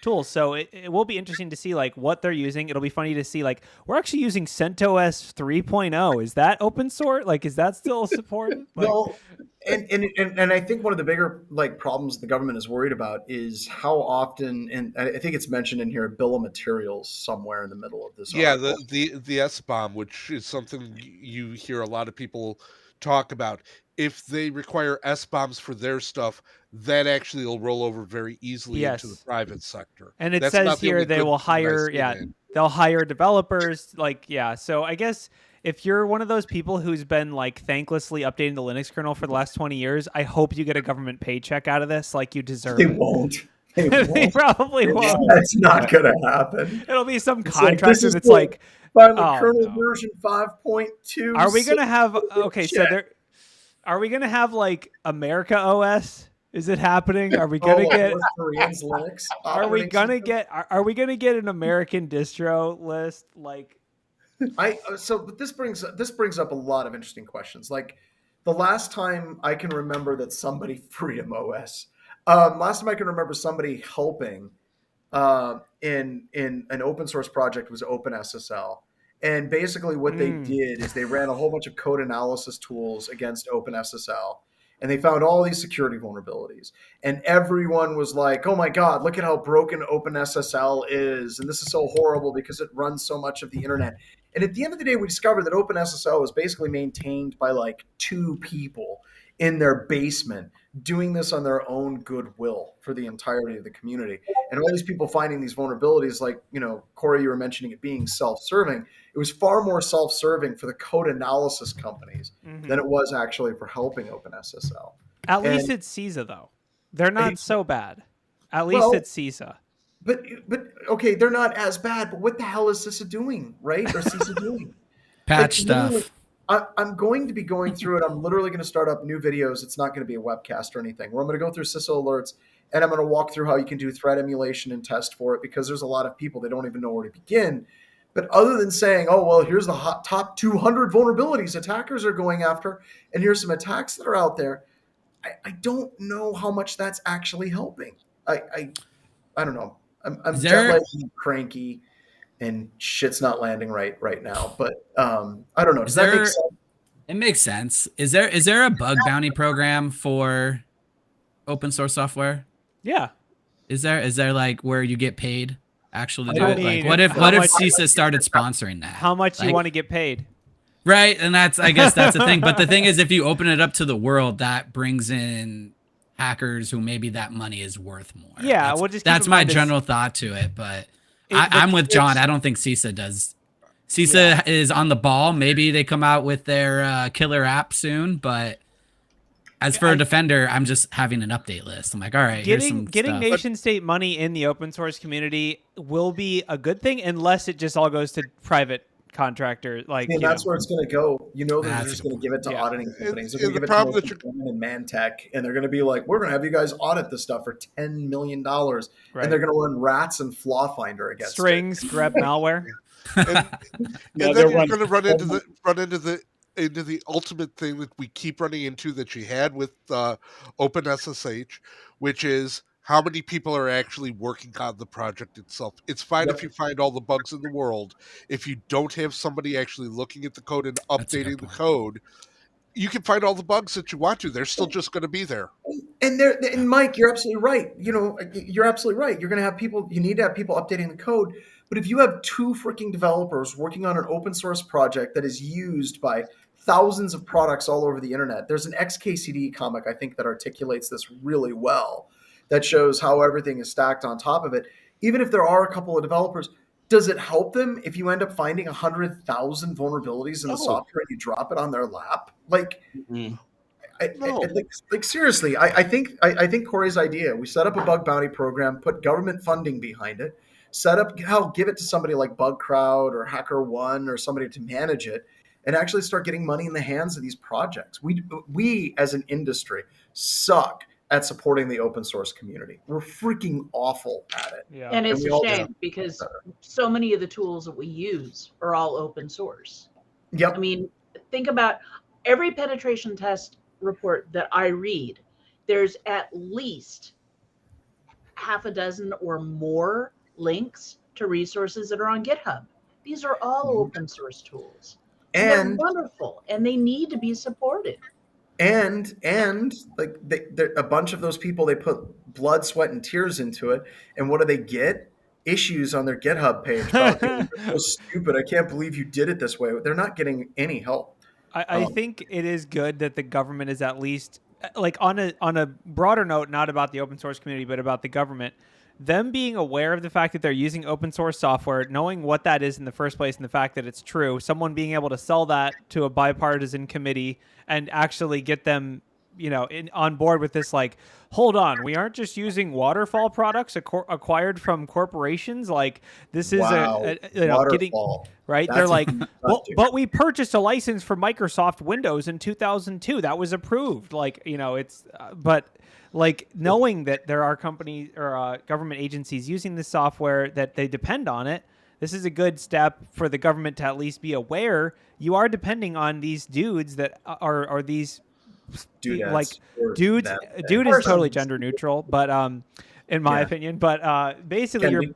S5: tools. So it will be interesting to see like what they're using. It'll be funny to see like we're actually using CentOS 3.0. Is that open source? Like, is that still supported?
S1: No. And I think one of the bigger like problems the government is worried about is how often, and I think it's mentioned in here, bill of materials somewhere in the middle of this.
S4: Yeah, the SBOM, which is something you hear a lot of people talk about. If they require SBOMs for their stuff, that actually will roll over very easily into the private sector.
S5: And it says here they will hire, they'll hire developers. So I guess if you're one of those people who's been like thanklessly updating the Linux kernel for the last 20 years, I hope you get a government paycheck out of this, like you deserve.
S1: They won't.
S5: They probably won't.
S1: That's not going to happen.
S5: It'll be some contractor that's
S1: like finally kernel version 5.2.
S5: Are we going to have Are we going to have like America OS? Is it happening? Are we going to get
S1: Linux?
S5: Are we going to get an American distro list? Like,
S1: this brings up a lot of interesting questions. Like the last time I can remember that somebody Freedom OS. Last time I can remember somebody helping in an open source project was OpenSSL. And basically what they did is they ran a whole bunch of code analysis tools against OpenSSL, and they found all these security vulnerabilities. And everyone was like, oh my God, look at how broken OpenSSL is. And this is so horrible because it runs so much of the internet. And at the end of the day, we discovered that OpenSSL was basically maintained by like 2 people in their basement doing this on their own goodwill for the entirety of the community. And all these people finding these vulnerabilities, like, Corey, you were mentioning it being self-serving. It was far more self-serving for the code analysis companies than it was actually for helping OpenSSL.
S5: At least it's CISA, though. They're not so bad. At least it's CISA.
S1: But okay, they're not as bad, but what the hell is CISA doing, right? Or CISA doing?
S6: Patch stuff.
S1: I'm going to be going through it. I'm literally going to start up new videos. It's not going to be a webcast or anything, where I'm going to go through CISO alerts, and I'm going to walk through how you can do threat emulation and test for it, because there's a lot of people that don't even know where to begin. But other than saying, oh, well, here's the top 200 vulnerabilities attackers are going after, and here's some attacks that are out there, I don't know how much that's actually helping. I don't know. I'm jet-lagged and cranky, and shit's not landing right now. But I don't know. Does that make sense?
S6: It makes sense. Is there a bug bounty program for open source software?
S5: Yeah.
S6: Is there like where you get paid actually to do it? Like what if CISA started sponsoring that?
S5: How much you want to get paid?
S6: Right, and I guess that's the thing. But the thing is, if you open it up to the world, that brings in hackers who maybe that money is worth more.
S5: Yeah,
S6: that's my general thought to it. But I'm with John. I don't think CISA does. CISA is on the ball. Maybe they come out with their killer app soon. But as for a defender, I'm just having an update list. I'm like, all right,
S5: getting nation state money in the open source community will be a good thing, unless it just all goes to private contractors.
S1: That's where it's going to go. They're just going to give it to auditing companies. They're going to give it to Mantech, and they're going to be like, we're going to have you guys audit this stuff for $10 million, and they're going to run rats and flaw finder against
S5: strings, grab malware.
S4: and then you're going to run into the ultimate thing that we keep running into, that you had with OpenSSH, which is how many people are actually working on the project itself. It's fine if you find all the bugs in the world. If you don't have somebody actually looking at the code and updating the code, you can find all the bugs that you want to. They're still just going to be there.
S1: And Mike, you're absolutely right. You're absolutely right. You're going to have people. You need to have people updating the code. But if you have 2 freaking developers working on an open source project that is used by thousands of products all over the internet, there's an XKCD comic, I think, that articulates this really well, that shows how everything is stacked on top of it. Even if there are a couple of developers, does it help them if you end up finding 100,000 vulnerabilities in the software and you drop it on their lap? Seriously, I think Corey's idea, we set up a bug bounty program, put government funding behind it, give it to somebody like BugCrowd or HackerOne or somebody to manage it, and actually start getting money in the hands of these projects. We as an industry suck at supporting the open source community. We're freaking awful at it.
S7: Yeah. And it's a shame, because so many of the tools that we use are all open source.
S1: Yep.
S7: I mean, think about every penetration test report that I read, there's at least half a dozen or more links to resources that are on GitHub. These are all open source tools. And they're wonderful, and they need to be supported.
S1: And like a bunch of those people, they put blood, sweat, and tears into it. And what do they get? Issues on their GitHub page. They're so stupid. I can't believe you did it this way. They're not getting any help.
S5: I think it is good that the government is at least, like, on a broader note, not about the open source community, but about the government, them being aware of the fact that they're using open source software, knowing what that is in the first place and the fact that it's true, someone being able to sell that to a bipartisan committee and actually get them, on board with this, like, hold on, we aren't just using waterfall products acquired from corporations. Like, this is getting right. They're like, well, but we purchased a license for Microsoft Windows in 2002 that was approved. Like, it's but like, knowing that there are companies or government agencies using this software, that they depend on it. This is a good step for the government to at least be aware you are depending on these dudes that are these
S1: dudes.
S5: Like, dudes. Dude is totally gender neutral, but in my opinion. But basically,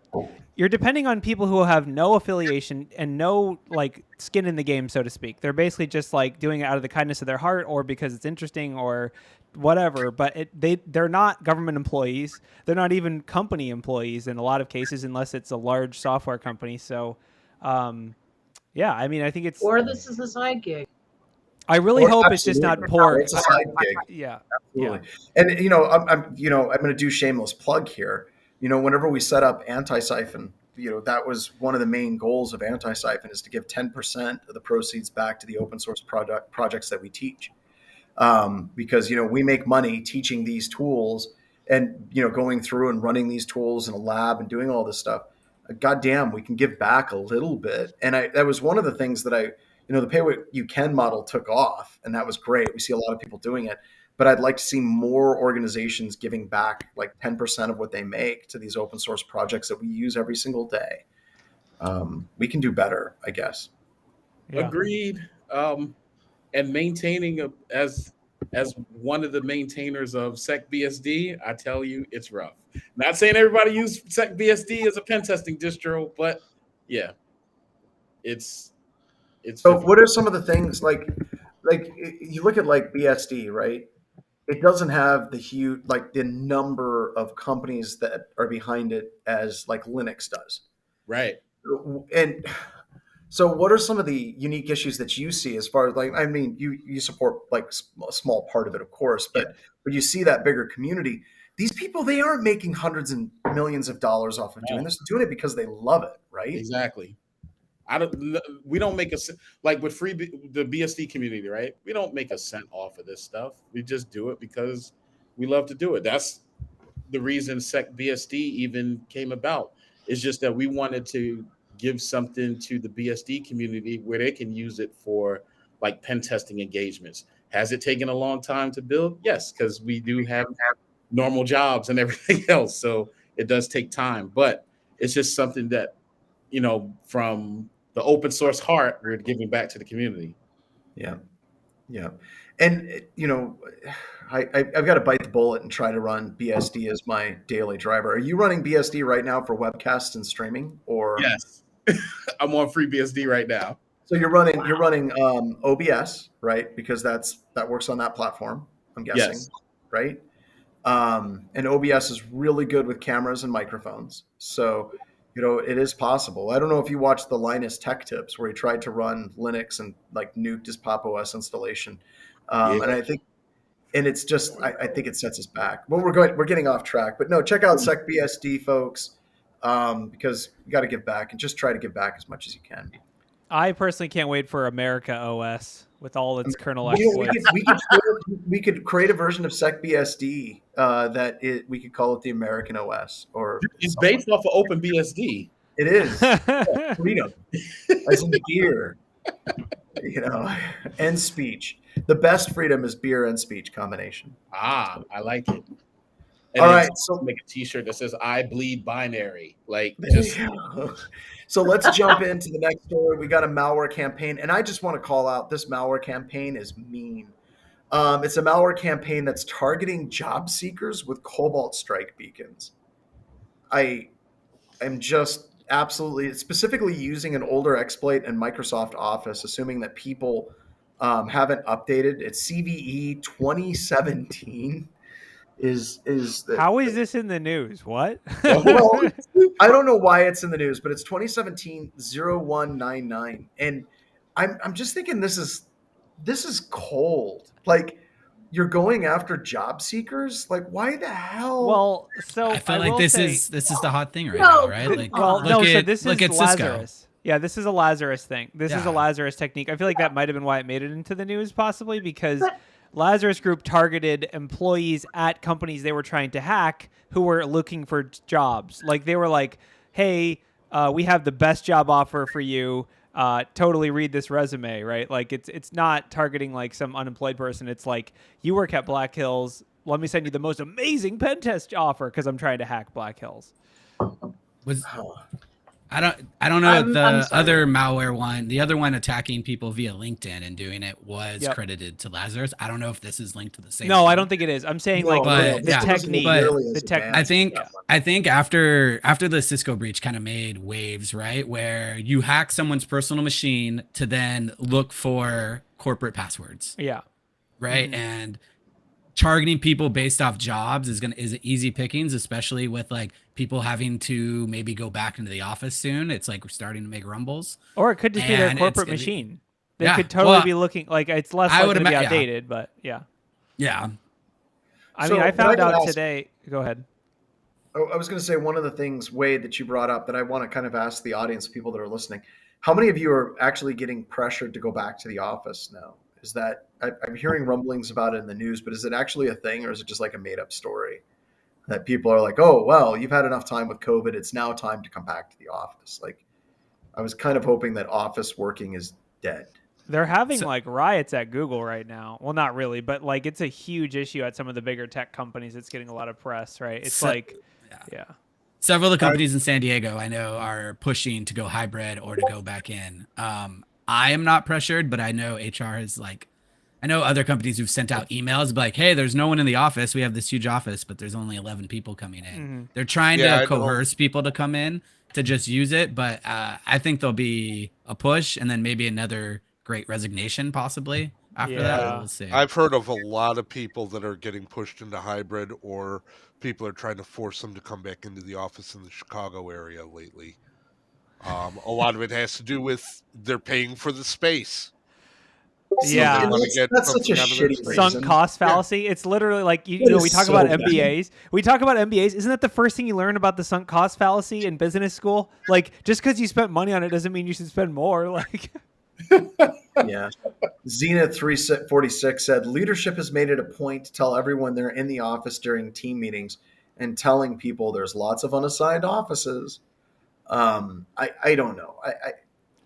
S5: you're depending on people who have no affiliation and no, like, skin in the game, so to speak. They're basically just, like, doing it out of the kindness of their heart or because it's interesting or whatever. But they're not government employees. They're not even company employees in a lot of cases, unless it's a large software company. So, I mean, I think it's,
S7: or this is a side gig.
S5: I really hope it's just not poor.
S1: It's a side gig.
S5: Yeah,
S1: absolutely. Yeah. And I'm going to do shameless plug here. Whenever we set up Antisyphon, that was one of the main goals of Antisyphon, is to give 10% of the proceeds back to the open source projects that we teach. Because we make money teaching these tools and going through and running these tools in a lab and doing all this stuff. God damn, we can give back a little bit. And that was one of the things that the pay what you can model took off, and that was great. We see a lot of people doing it, but I'd like to see more organizations giving back like 10% of what they make to these open source projects that we use every single day. We can do better, I guess.
S3: Yeah. Agreed. And maintaining as one of the maintainers of SecBSD, I tell you, it's rough. Not saying everybody use SecBSD as a pen testing distro, but yeah, it's.
S1: So difficult. What are some of the things like you look at like BSD, right? It doesn't have the huge, like the number of companies that are behind it as like Linux does.
S3: Right.
S1: And so what are some of the unique issues that you see as far as like, I mean, you support like a small part of it, of course, but you see that bigger community. These people, they aren't making hundreds and millions of dollars off of doing this, doing it because they love it, right?
S3: Exactly. We don't make like with the BSD community, right? We don't make a cent off of this stuff. We just do it because we love to do it. That's the reason SecBSD even came about. It's just that we wanted to give something to the BSD community where they can use it for like pen testing engagements. Has it taken a long time to build? Yes, because we do have normal jobs and everything else. So it does take time, but it's just something that, from the open source heart, we're giving back to the community.
S1: Yeah. Yeah. And, I've got to bite the bullet and try to run BSD as my daily driver. Are you running BSD right now for webcasts and streaming, or?
S3: Yes, I'm on FreeBSD right now.
S1: So you're running OBS, right? Because that works on that platform, I'm guessing, yes. Right? And OBS is really good with cameras and microphones. So, it is possible. I don't know if you watched the Linus Tech Tips where he tried to run Linux and like nuked his Pop! OS installation. And I think, and it's just, I think it sets us back. Well, we're getting off track, but no, check out SecBSD, folks, because you got to give back and just try to give back as much as you can.
S5: I personally can't wait for America OS with all its kernel exploits.
S1: We could create a version of SecBSD we could call it the American OS, or
S3: it's based off of OpenBSD.
S1: It is. Freedom, as in beer, and speech. The best freedom is beer and speech combination.
S3: I like it. And
S1: all right, so
S3: make a T-shirt that says "I bleed binary." Like,
S1: So let's jump into the next story. We got a malware campaign, and I just want to call out this malware campaign is mean. It's a malware campaign that's targeting job seekers with Cobalt strike beacons. I am just absolutely specifically using an older exploit in Microsoft Office, assuming that people haven't updated. It's CVE 2017.
S5: How is this in the news? What?
S1: Well, I don't know why it's in the news, but it's 2017-0199, and I'm just thinking this is cold. Like, you're going after job seekers. Like, why the hell?
S5: Well, so
S6: I feel like this is the hot thing right now, right? Like,
S5: this is Lazarus. Yeah, this is a Lazarus thing. This is a Lazarus technique. I feel like that might have been why it made it into the news, possibly because Lazarus Group targeted employees at companies they were trying to hack who were looking for jobs. Like, they were like, hey, we have the best job offer for you. Totally read this resume, right? Like, it's not targeting like some unemployed person. It's like, you work at Black Hills. Let me send you the most amazing pen test offer because I'm trying to hack Black Hills.
S6: I don't know the other malware one. The other one attacking people via LinkedIn and doing it was credited to Lazarus. I don't know if this is linked to the same.
S5: No, I don't think it is. I'm saying the technique.
S6: I think after the Cisco breach kind of made waves, right, where you hack someone's personal machine to then look for corporate passwords.
S5: Yeah.
S6: Right. Mm-hmm. And targeting people based off jobs is easy pickings, especially with like people having to maybe go back into the office soon. It's like we're starting to make rumbles.
S5: Or it could just be their corporate machine. They could totally be looking like it's less likely to be outdated, but yeah.
S6: Yeah.
S5: I mean, I found out today. Go ahead.
S1: I was going to say one of the things, Wade, that you brought up that I want to kind of ask the audience, people that are listening, how many of you are actually getting pressured to go back to the office now? Is that I'm hearing rumblings about it in the news, but is it actually a thing, or is it just like a made up story that people are like, oh, well, you've had enough time with COVID. It's now time to come back to the office. Like, I was kind of hoping that office working is dead.
S5: They're having like riots at Google right now. Well, not really, but like it's a huge issue at some of the bigger tech companies. It's getting a lot of press, right? It's yeah.
S6: Several of the companies in San Diego I know are pushing to go hybrid or to go back in. I am not pressured, but I know HR is like, I know other companies who've sent out emails like, hey, there's no one in the office. We have this huge office, but there's only 11 people coming in.
S5: Mm-hmm.
S6: They're trying to coerce people to come in to just use it. But I think there'll be a push and then maybe another great resignation possibly after that. We'll see.
S4: I've heard of a lot of people that are getting pushed into hybrid, or people are trying to force them to come back into the office in the Chicago area lately. A lot of it has to do with they're paying for the space.
S5: Yeah,
S1: that's such a shitty
S5: sunk cost fallacy. Yeah. It's literally like you know we talk about MBAs. We talk about MBAs. Isn't that the first thing you learn about the sunk cost fallacy in business school? Like just because you spent money on it doesn't mean you should spend more. Like,
S1: yeah. Zenith 346 said leadership has made it a point to tell everyone they're in the office during team meetings and telling people there's lots of unassigned offices. I don't know.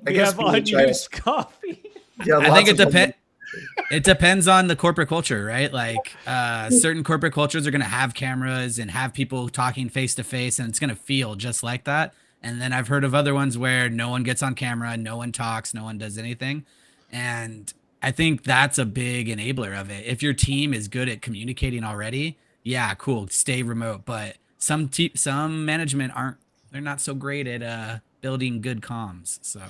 S1: I guess
S5: have unused coffee.
S6: Yeah, I think it depends on the corporate culture, right? Like certain corporate cultures are going to have cameras and have people talking face to face, and it's going to feel just like that. And then I've heard of other ones where no one gets on camera, no one talks, no one does anything. And I think that's a big enabler of it. If your team is good at communicating already, yeah, cool, stay remote. But some management they're not so great at building good comms. So.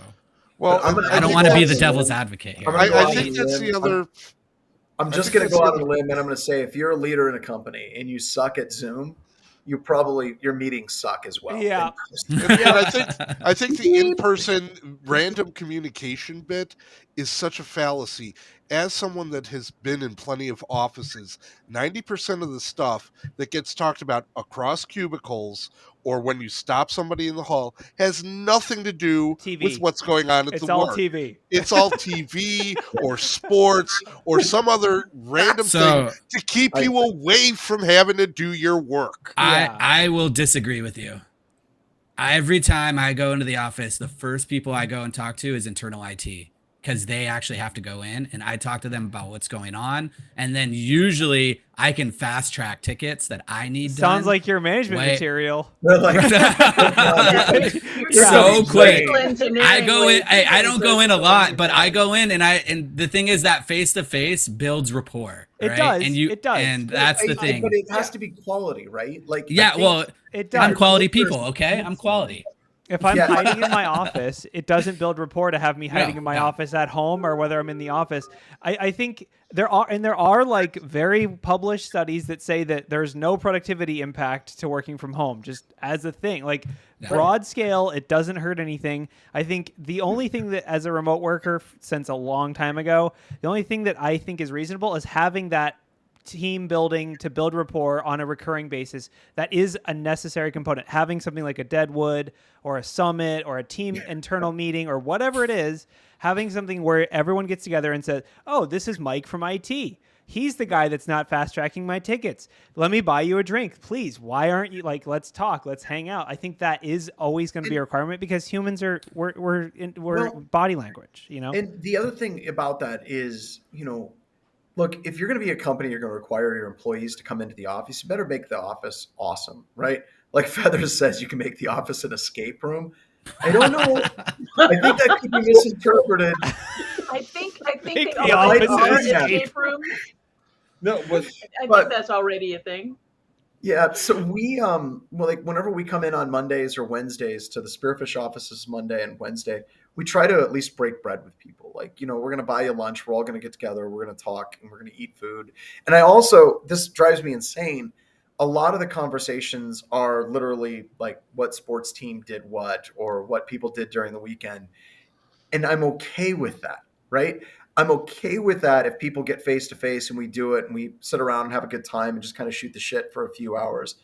S4: Well,
S6: I don't want to be the devil's advocate here.
S4: I think that's the other.
S1: I'm just going to go out on a limb and I'm going to say if you're a leader in a company and you suck at Zoom, your meetings suck as well.
S5: Yeah.
S4: I think the in-person random communication bit is such a fallacy. As someone that has been in plenty of offices, 90% of the stuff that gets talked about across cubicles or when you stop somebody in the hall has nothing to do with what's going on at the work.
S5: TV.
S4: It's all TV or sports or some other random thing to keep you away from having to do your work.
S6: I will disagree with you. Every time I go into the office, the first people I go and talk to is internal IT. Because they actually have to go in and I talk to them about what's going on. And then usually I can fast track tickets that I need done.
S5: Sounds like your management material.
S6: So quick. I go in. I don't go in a lot, but I go in and the thing is that face to face builds rapport. Right?
S5: It does.
S6: It does. And that's the thing.
S1: But it has to be quality, right? Like
S5: it does.
S6: I'm quality people. Okay, I'm quality.
S5: If I'm hiding in my office, it doesn't build rapport to have me hiding in my office at home or whether I'm in the office. I think there are like very published studies that say that there's no productivity impact to working from home, just as a thing. Like broad scale, it doesn't hurt anything. I think the only thing that as a remote worker since a long time ago, the only thing that I think is reasonable is having that team building to build rapport on a recurring basis. That is a necessary component. Having something like a Deadwood or a summit or a team internal meeting or whatever it is, having something where everyone gets together and says, oh, this is Mike from IT. He's the guy that's not fast tracking my tickets. Let me buy you a drink, please. Why aren't you let's talk, let's hang out. I think that is always going to be a requirement because humans we're body language, you know? And
S1: the other thing about that is, look, if you're going to be a company, you're going to require your employees to come into the office. You better make the office awesome, right? Like Feathers says, you can make the office an escape room. I don't know. I think that could be misinterpreted.
S7: I think the office is an escape room.
S1: No,
S7: I think that's already a thing.
S1: Yeah, so we whenever we come in on Mondays or Wednesdays to the Spearfish offices Monday and Wednesday, we try to at least break bread with people. Like, we're going to buy you lunch. We're all going to get together. We're going to talk and we're going to eat food. And this drives me insane. A lot of the conversations are literally like what sports team did what or what people did during the weekend. And I'm okay with that, right? I'm okay with that if people get face to face and we do it and we sit around and have a good time and just kind of shoot the shit for a few hours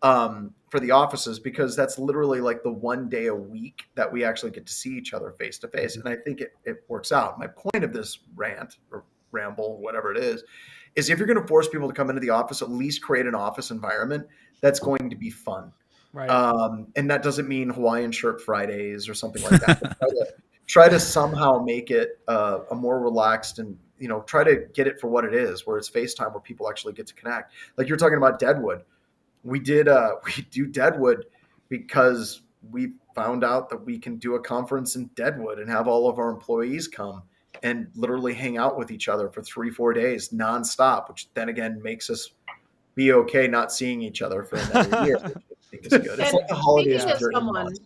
S1: for the offices, because that's literally like the one day a week that we actually get to see each other face to face. And I think it works out. My point of this rant or ramble, whatever it is if you're going to force people to come into the office, at least create an office environment that's going to be fun.
S5: Right.
S1: And that doesn't mean Hawaiian shirt Fridays or something like that. try to somehow make it a more relaxed and, try to get it for what it is, where it's FaceTime, where people actually get to connect. Like you're talking about Deadwood. We do Deadwood because we found out that we can do a conference in Deadwood and have all of our employees come and literally hang out with each other for 3-4 days nonstop, which then again makes us be okay not seeing each other for another year. Which I think is good. It's like the holidays with your in-laws.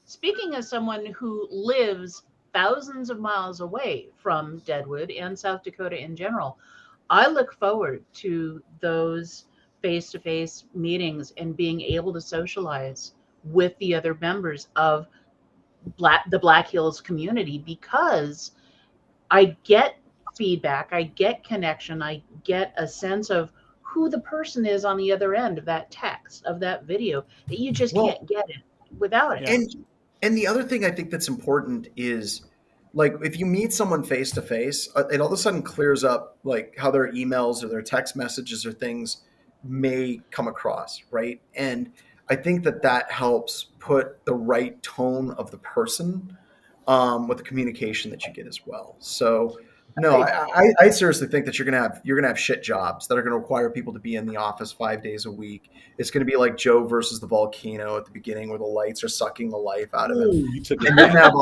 S7: Speaking as someone who lives thousands of miles away from Deadwood and South Dakota in general, I look forward to those face-to-face meetings and being able to socialize with the other members of the Black Hills community, because I get feedback, I get connection, I get a sense of who the person is on the other end of that text, of that video, that you just can't get it without it.
S1: And the other thing I think that's important is, like, if you meet someone face to face, it all of a sudden clears up like how their emails or their text messages or things may come across, right? And I think that helps put the right tone of the person with the communication that you get as well. So no, I seriously think that you're gonna have shit jobs that are gonna require people to be in the office 5 days a week. It's gonna be like Joe versus the volcano at the beginning, where the lights are sucking the life out of him. And then have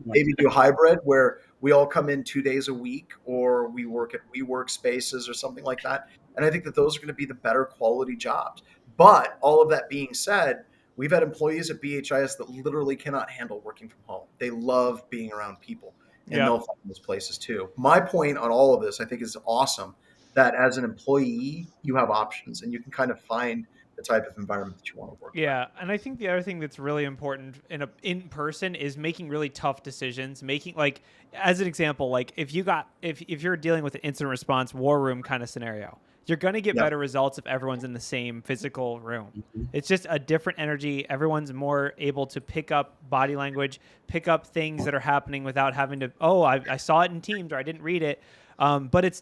S1: maybe do hybrid, where we all come in 2 days a week, or we work at WeWork spaces or something like that. And I think that those are going to be the better quality jobs. But all of that being said, we've had employees at BHIS that literally cannot handle working from home. They love being around people, and they'll find those places too. My point on all of this, I think, is awesome, that as an employee, you have options and you can kind of find the type of environment that you want to work in.
S5: Yeah, and I think the other thing that's really important in person is making really tough decisions. Making, like, as an example, like if you're dealing with an incident response war room kind of scenario, you're going to get better results if everyone's in the same physical room. Mm-hmm. It's just a different energy. Everyone's more able to pick up body language, pick up things that are happening without having to, I saw it in Teams or I didn't read it. But it's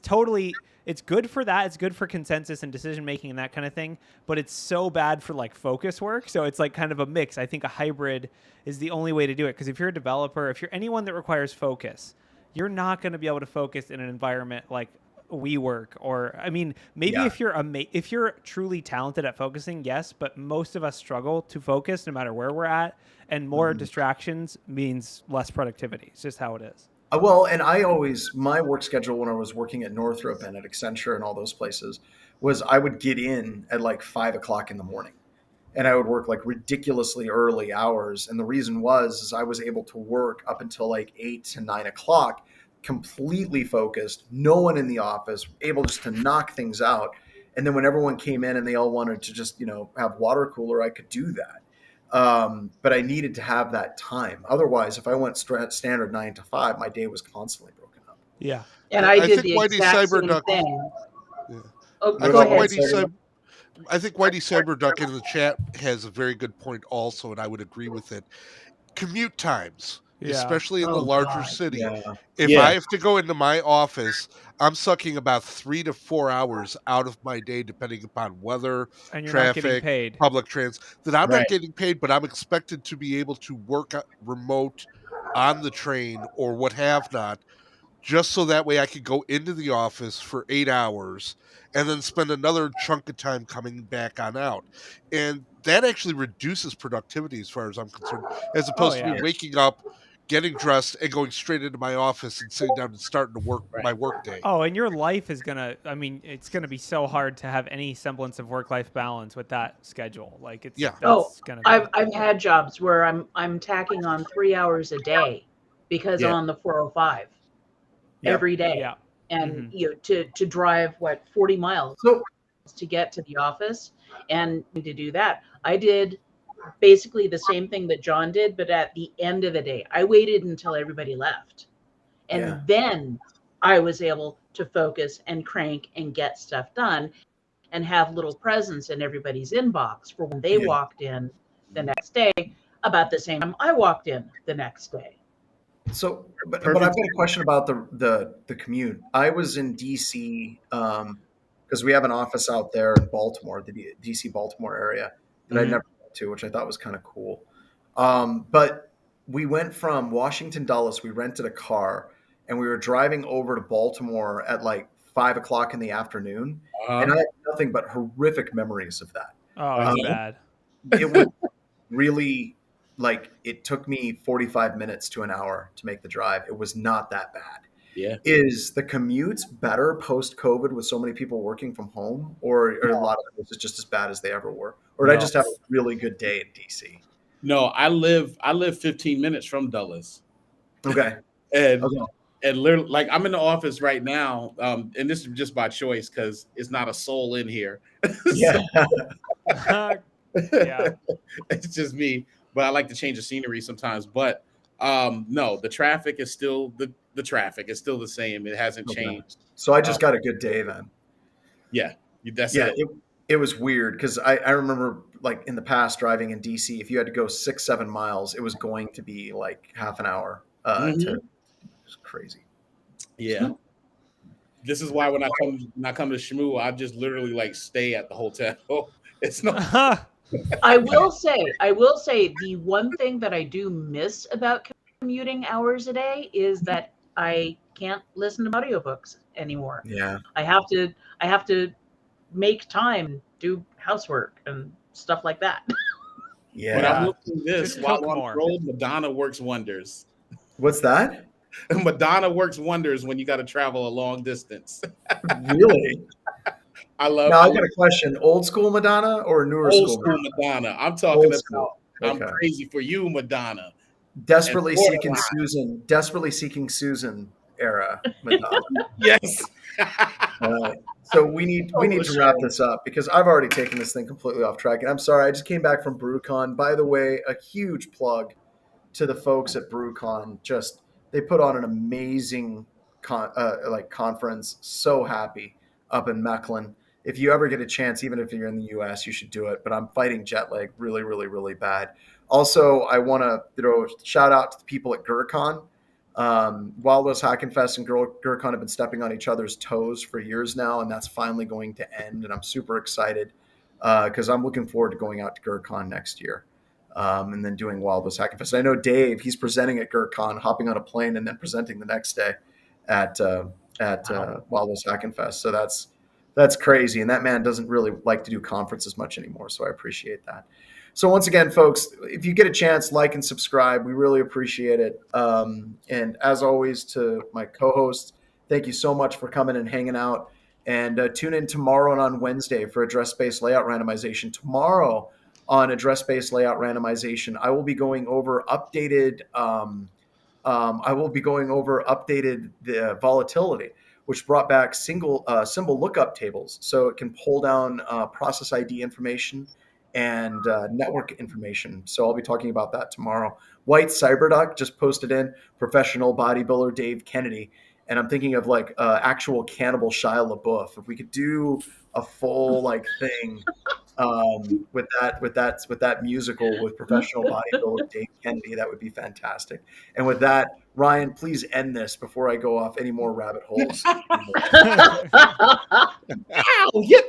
S5: good for that. It's good for consensus and decision making and that kind of thing. But it's so bad for like focus work. So it's like kind of a mix. I think a hybrid is the only way to do it. Because if you're a developer, if you're anyone that requires focus, you're not going to be able to focus in an environment like WeWork, or I mean, maybe if you're truly talented at focusing, yes, but most of us struggle to focus no matter where we're at, and more distractions means less productivity. It's just how it is.
S1: Well, and my work schedule when I was working at Northrop and at Accenture and all those places was I would get in at like 5 o'clock in the morning, and I would work like ridiculously early hours. And the reason is I was able to work up until like 8 to 9 o'clock, completely focused, no one in the office, able just to knock things out. And then when everyone came in and they all wanted to just, have water cooler, I could do that. But I needed to have that time. Otherwise, if I went standard 9 to 5, my day was constantly broken up.
S5: Yeah.
S7: And I did the exact same thing.
S4: Yeah.
S7: Oh, go ahead.
S4: I think Whitey Cyberduck in the chat has a very good point also, and I would agree with it. Commute times. Yeah. Especially in the larger city. Yeah. If I have to go into my office, I'm sucking about 3 to 4 hours out of my day, depending upon weather,
S5: and you're
S4: traffic,
S5: not getting paid.
S4: Public transit. That I'm not getting paid, but I'm expected to be able to work remote on the train or what have not, just so that way I could go into the office for 8 hours and then spend another chunk of time coming back on out. And that actually reduces productivity as far as I'm concerned, as opposed to me waking up, getting dressed, and going straight into my office and sitting down and starting to work my work day.
S5: Oh, and your life is it's gonna be so hard to have any semblance of work-life balance with that schedule. Like it's
S7: I've had jobs where I'm tacking on 3 hours a day because I'm on the 405 every day. Yeah. And to drive 40 miles to get to the office, and to do that, I did basically the same thing that John did, but at the end of the day, I waited until everybody left. And then I was able to focus and crank and get stuff done and have little presents in everybody's inbox for when they walked in the next day, about the same time I walked in the next day.
S1: So, but I've got a question about the commute. I was in DC because we have an office out there in Baltimore, the DC Baltimore area that I never went to, which I thought was kind of cool. But we went from Washington, Dulles. We rented a car and we were driving over to Baltimore at like 5 o'clock in the afternoon. And I had nothing but horrific memories of that.
S5: Oh, it's bad.
S1: It was really like, it took me 45 minutes to an hour to make the drive. It was not that bad.
S3: Yeah.
S1: Is the commutes better post-COVID with so many people working from home, or a lot of it is just as bad as they ever were? Or did I just have a really good day in DC?
S3: No, I live 15 minutes from Dulles.
S1: Okay.
S3: And literally, like, I'm in the office right now, and this is just by choice because it's not a soul in here.
S1: Yeah.
S5: Yeah.
S3: It's just me, but I like to change the scenery sometimes. But no, the traffic is still the traffic is still the same. It hasn't changed.
S1: So I just got a good day then.
S3: Yeah, that's it.
S1: It was weird because I remember, like, in the past driving in DC, if you had to go 6-7 miles, it was going to be like half an hour. It was crazy.
S3: Yeah. This is why when I come to Shmoo, I just literally like stay at the hotel. It's not.
S7: I will say the one thing that I do miss about commuting hours a day is that I can't listen to audiobooks anymore.
S1: Yeah.
S7: I have to make time, do housework and stuff like that.
S1: Yeah.
S3: But I'm looking at this
S5: Just
S3: while
S5: cook
S3: on
S5: more.
S3: the road, Madonna works wonders.
S1: What's that?
S3: Madonna works wonders when you got to travel a long distance.
S1: Really?
S3: I love.
S1: Now I got a question: old school Madonna or newer
S3: old
S1: school?
S3: school Madonna. I'm talking
S1: Old
S3: about.
S1: school.
S3: I'm
S1: Okay.
S3: crazy for you, Madonna.
S1: Desperately
S3: And
S1: seeking
S3: borderline.
S1: Susan. Desperately seeking Susan era Madonna.
S3: Yes.
S1: So we need to wrap this up because I've already taken this thing completely off track. And I'm sorry, I just came back from BrewCon. By the way, a huge plug to the folks at BrewCon. Just they put on an amazing conference. So happy up in Mechlin. If you ever get a chance, even if you're in the U.S., you should do it. But I'm fighting jet lag really, really, really bad. Also, I want to throw a shout out to the people at GurCon. Wild West Hackenfest and GurCon have been stepping on each other's toes for years now, and that's finally going to end. And I'm super excited because I'm looking forward to going out to GurCon next year and then doing Wild West Hackenfest. I know Dave, he's presenting at GurCon, hopping on a plane and then presenting the next day at Wild West Hackenfest. So that's crazy. And that man doesn't really like to do conferences much anymore. So I appreciate that. So once again, folks, if you get a chance, like and subscribe. We really appreciate it. And as always, to my co-hosts, thank you so much for coming and hanging out. And tune in tomorrow and on Wednesday for address-based layout randomization. Tomorrow on address-based layout randomization, I will be going over updated. The volatility, which brought back symbol lookup tables, so it can pull down process ID information and network information. So I'll be talking about that tomorrow. White Cyberduck just posted in professional bodybuilder Dave Kennedy, and I'm thinking of like actual cannibal Shia LaBeouf. If we could do a full like thing with that musical with professional bodybuilder Dave Kennedy, that would be fantastic. And with that, Ryan, please end this before I go off any more rabbit holes.
S3: Ow, hit